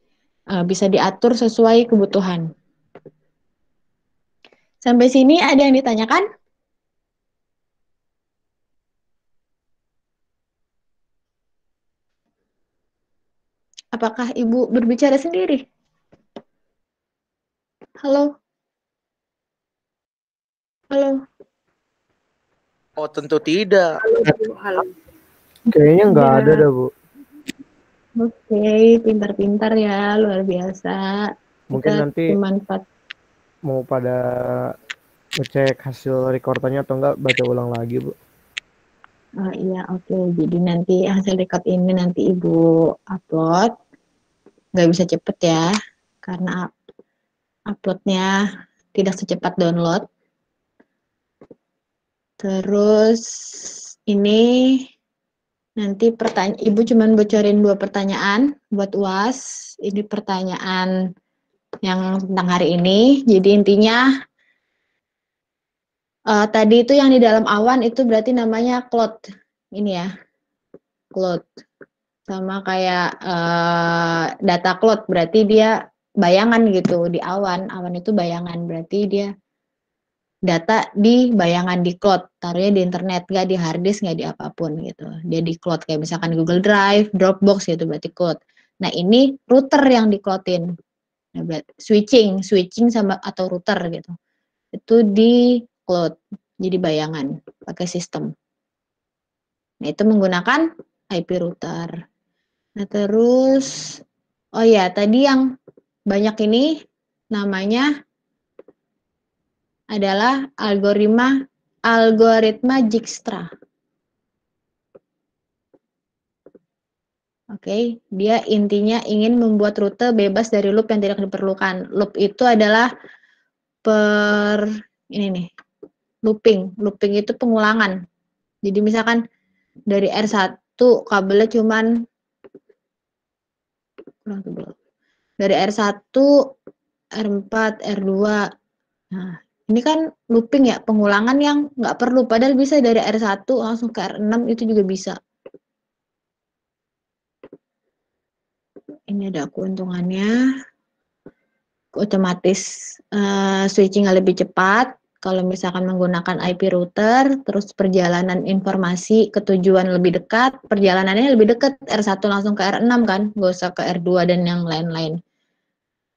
bisa diatur sesuai kebutuhan. Sampai sini ada yang ditanyakan? Apakah Ibu berbicara sendiri? Halo? Halo? Oh, tentu tidak. Halo. Kayaknya nggak ada dah, Bu. Oke, pintar-pintar ya, luar biasa. Mungkin Kita nanti mau pada ngecek hasil rekordannya atau enggak, baca ulang lagi, Bu. Oh iya, oke. Jadi nanti hasil record ini nanti Ibu upload. Nggak bisa cepet ya, karena uploadnya tidak secepat download. Terus ini nanti Ibu cuman bocorin 2 pertanyaan buat UAS. Ini pertanyaan yang tentang hari ini. Jadi intinya tadi itu yang di dalam awan itu berarti namanya cloud. Ini ya, cloud. Sama kayak data cloud, berarti dia bayangan gitu di awan. Awan itu bayangan, berarti dia data di bayangan di cloud, taruhnya di internet, nggak di hard disk, nggak di apapun gitu. Dia di cloud kayak misalkan Google Drive, Dropbox gitu, berarti cloud. Nah, ini router yang di cloudin. Nah, berarti switching sama atau router gitu. Itu di cloud, jadi bayangan pakai sistem. Nah, itu menggunakan IP router. Nah, terus Oh ya, tadi yang banyak ini namanya adalah algoritma Dijkstra. Oke, dia intinya ingin membuat rute bebas dari loop yang tidak diperlukan. Loop itu adalah ini nih, looping. Looping itu pengulangan. Jadi misalkan dari R1 kabelnya cuman dari R1, R4, R2. Nah, ini kan looping ya, pengulangan yang nggak perlu. Padahal bisa dari R1 langsung ke R6 itu juga bisa. Ini ada keuntungannya. Otomatis switching lebih cepat. Kalau misalkan menggunakan IP router, terus perjalanan informasi ke tujuan lebih dekat, perjalanannya lebih dekat, R1 langsung ke R6 kan, nggak usah ke R2 dan yang lain-lain.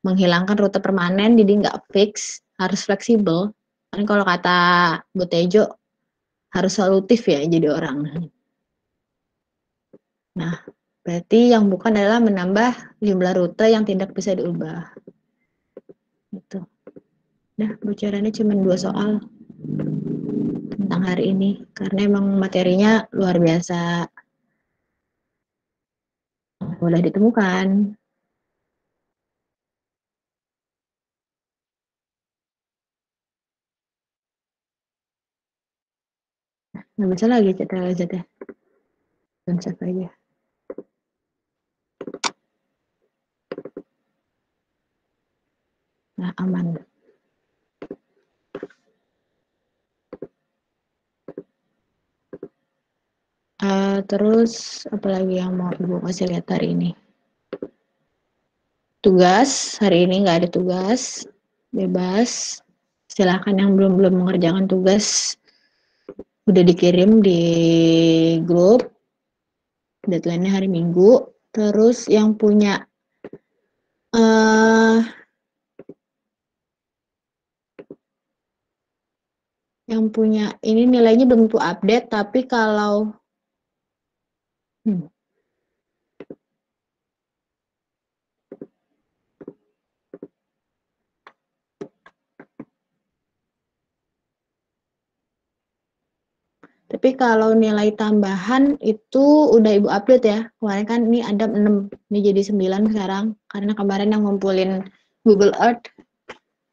Menghilangkan rute permanen, jadi nggak fix, harus fleksibel. Kan kalau kata Bu Tejo, harus solutif ya jadi orang. Nah, berarti yang bukan adalah menambah jumlah rute yang tidak bisa diubah. Gitu. Nah, bocorannya cuma 2 soal tentang hari ini, karena emang materinya luar biasa mudah ditemukan. Nggak bisa lagi CTRL-Z ya. Dan save aja. Nah, aman. Terus apalagi yang mau Ibu kasih lihat hari ini? Tugas, hari ini nggak ada tugas, bebas. Silahkan yang belum mengerjakan tugas, udah dikirim di grup, deadline-nya hari Minggu. Terus yang punya ini nilainya belum update, tapi kalau nilai tambahan itu udah Ibu update ya. Kemarin kan ini ada 6, ini jadi 9 sekarang. Karena kemarin yang ngumpulin Google Earth,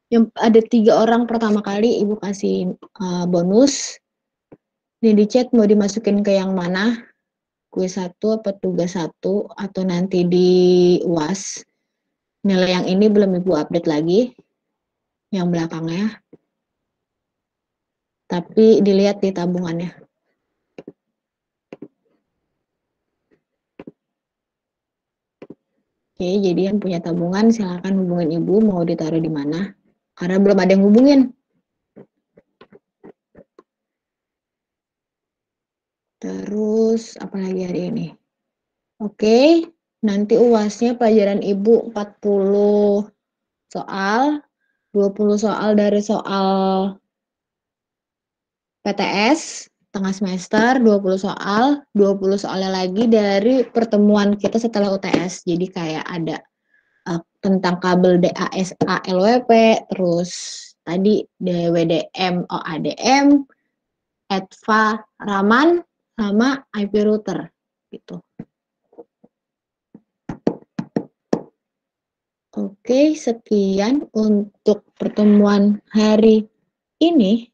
yang ada 3 orang pertama kali Ibu kasih bonus. Ini di chat mau dimasukin ke yang mana? Kuis 1 apa tugas 1 atau nanti di UAS. Nilai yang ini belum Ibu update lagi. Yang belakangnya. Tapi dilihat di tabungannya. Oke, jadi yang punya tabungan silakan hubungin Ibu mau ditaruh di mana. Karena belum ada yang hubungin. Terus apalagi hari ini? Oke, nanti UASnya pelajaran Ibu 40 soal, 20 soal dari soal PTS tengah semester, 20 soal, 20 soalnya lagi dari pertemuan kita setelah UTS. Jadi kayak ada tentang kabel DASA LWP, terus tadi DWDM OADM, EDVA Raman, sama IP router gitu. Oke, sekian untuk pertemuan hari ini.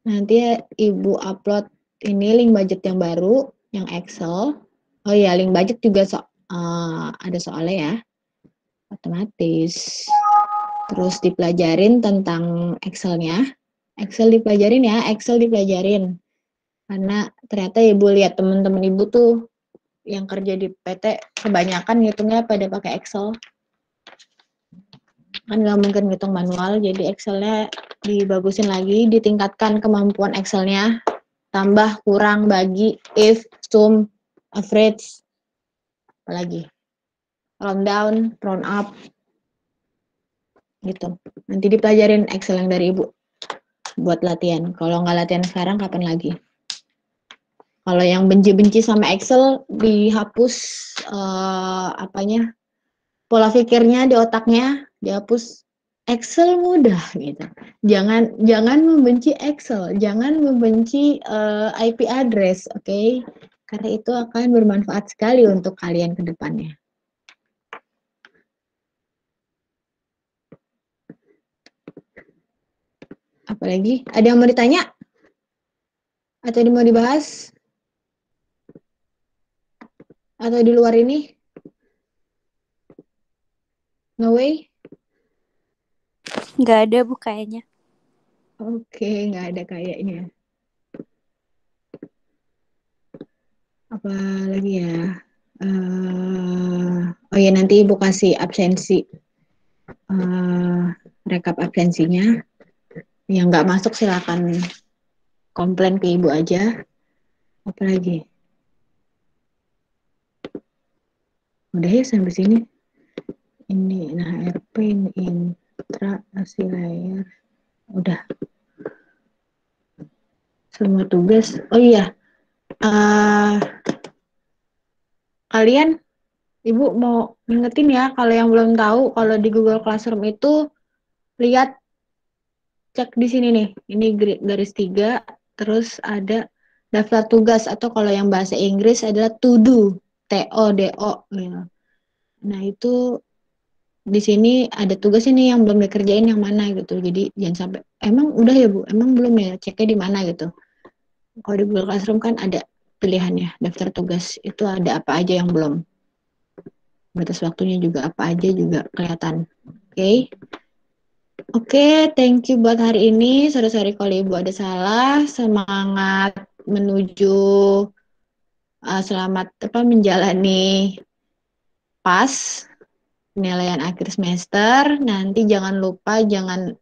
Nanti Ibu upload ini link budget yang baru, yang Excel. Oh iya, link budget juga ada soalnya ya. Otomatis. Terus dipelajarin tentang Excel-nya. Excel dipelajarin ya, Excel dipelajarin. Karena ternyata Ibu lihat teman-teman Ibu tuh yang kerja di PT kebanyakan ngitungnya pada pakai Excel. Kan nggak mungkin ngitung manual, jadi Excel-nya dibagusin lagi, ditingkatkan kemampuan Excel-nya, tambah, kurang, bagi, if, sum, average, apalagi, round down, round up, gitu. Nanti dipelajarin Excel yang dari Ibu buat latihan. Kalau nggak latihan sekarang, kapan lagi? Kalau yang benci-benci sama Excel, dihapus apanya pola pikirnya di otaknya dihapus. Excel mudah gitu. Jangan membenci Excel, jangan membenci IP address, oke? Karena itu akan bermanfaat sekali untuk kalian ke depannya. Apalagi? Ada yang mau ditanya? Atau mau dibahas? Atau di luar ini? No way? Nggak ada Bu kayaknya. Oke, nggak ada kayaknya. Apa lagi ya? Oh ya, nanti Ibu kasih absensi. Rekap absensinya. Yang nggak masuk silakan komplain ke Ibu aja. Apa lagi? Udah ya sampai sini. Ini, nah RP, ini intra, hasil layar. Udah. Semua tugas. Oh iya. Kalian, Ibu mau ngingetin ya, kalau yang belum tahu, kalau di Google Classroom itu, lihat, cek di sini nih. Ini garis 3, terus ada daftar tugas, atau kalau yang bahasa Inggris adalah to do, TODO. Gitu. Nah, itu di sini ada tugas ini yang belum dikerjain yang mana gitu. Jadi jangan sampai, emang udah ya Bu, emang belum ya, ceknya di mana gitu. Kalau di Google Classroom kan ada pilihannya, daftar tugas itu ada apa aja yang belum. Batas waktunya juga apa aja juga kelihatan. Oke. Oke, thank you buat hari ini. Sorry kalau Ibu ada salah. Semangat menuju selamat menjalani PAS penilaian akhir semester. Nanti jangan lupa jangan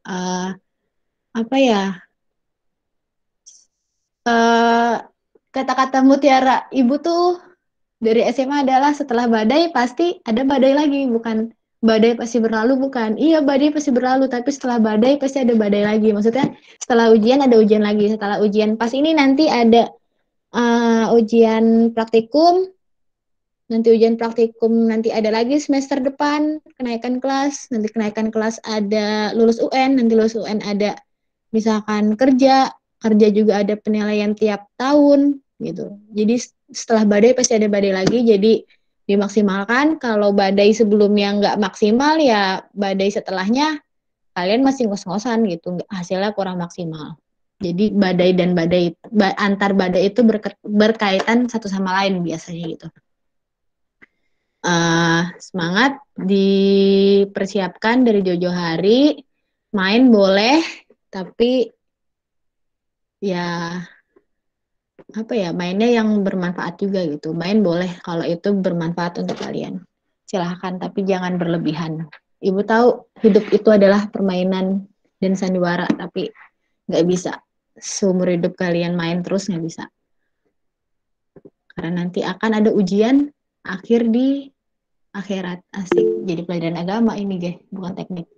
kata-kata mutiara Ibu tuh dari SMA adalah setelah badai pasti ada badai lagi, bukan badai pasti berlalu, bukan. Iya, badai pasti berlalu, tapi setelah badai pasti ada badai lagi. Maksudnya setelah ujian ada ujian lagi, setelah ujian pas ini nanti ada ujian praktikum, nanti ada lagi semester depan kenaikan kelas, nanti kenaikan kelas ada lulus UN, nanti lulus UN ada misalkan kerja juga ada penilaian tiap tahun gitu. Jadi setelah badai pasti ada badai lagi, jadi dimaksimalkan. Kalau badai sebelumnya nggak maksimal ya badai setelahnya kalian masih ngos-ngosan gitu, hasilnya kurang maksimal. Jadi badai dan antar badai itu berkaitan satu sama lain biasanya gitu. Semangat, dipersiapkan dari jauh-jauh hari, main boleh, tapi ya mainnya yang bermanfaat juga gitu. Main boleh kalau itu bermanfaat untuk kalian. Silahkan, tapi jangan berlebihan. Ibu tahu hidup itu adalah permainan dan sandiwara, tapi nggak bisa seumur hidup kalian main terus, nggak bisa. Karena nanti akan ada ujian akhir di akhirat. Asik, jadi pelajaran agama ini guys, bukan teknik.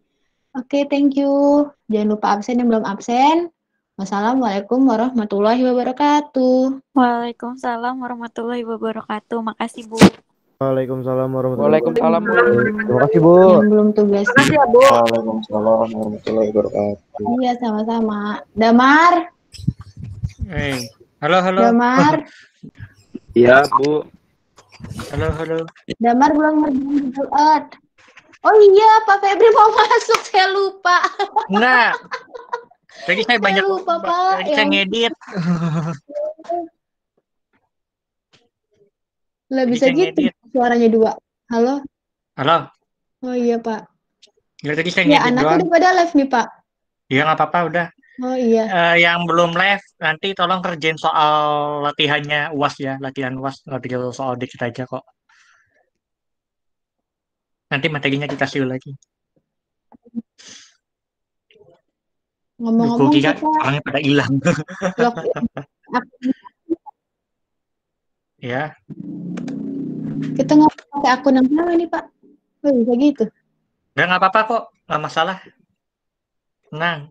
Oke, thank you. Jangan lupa absen yang belum absen. Wassalamualaikum warahmatullahi wabarakatuh. Waalaikumsalam warahmatullahi wabarakatuh. Makasih Bu. Waalaikumsalam warahmatullahi Waalaikumsalam Bu. wabarakatuh. Terima kasih Bu. Yang belum tugas. Makasih ya Bu. Waalaikumsalam warahmatullahi wabarakatuh. Iya, sama-sama. Damar, Halo. Damar, Iya, Bu. Halo. Damar belum ngerjain Google Earth. Oh iya, Pak Febri mau masuk, saya lupa. Enggak. Tadi saya banyak lupa, Pak. tadi saya ngedit. Lah Tadi bisa saya gitu ngedit. suaranya dua. Halo? Halo. Oh iya, Pak. Ya, tadi saya Ya, ngedit anak doang. udah pada live nih, Pak. Ya nggak apa-apa udah. Oh iya. Yang belum live nanti tolong kerjain soal latihannya UAS ya, latihan UAS, nggak video soal dikit aja kok. Nanti materinya dikasih lagi. Ngomong-ngomong Buku kita orangnya pada hilang. login. Ya. Kita ngomong pakai akun yang sama nih, Pak. Oh, bisa gitu. Udah nggak apa-apa kok, nggak masalah. Nah,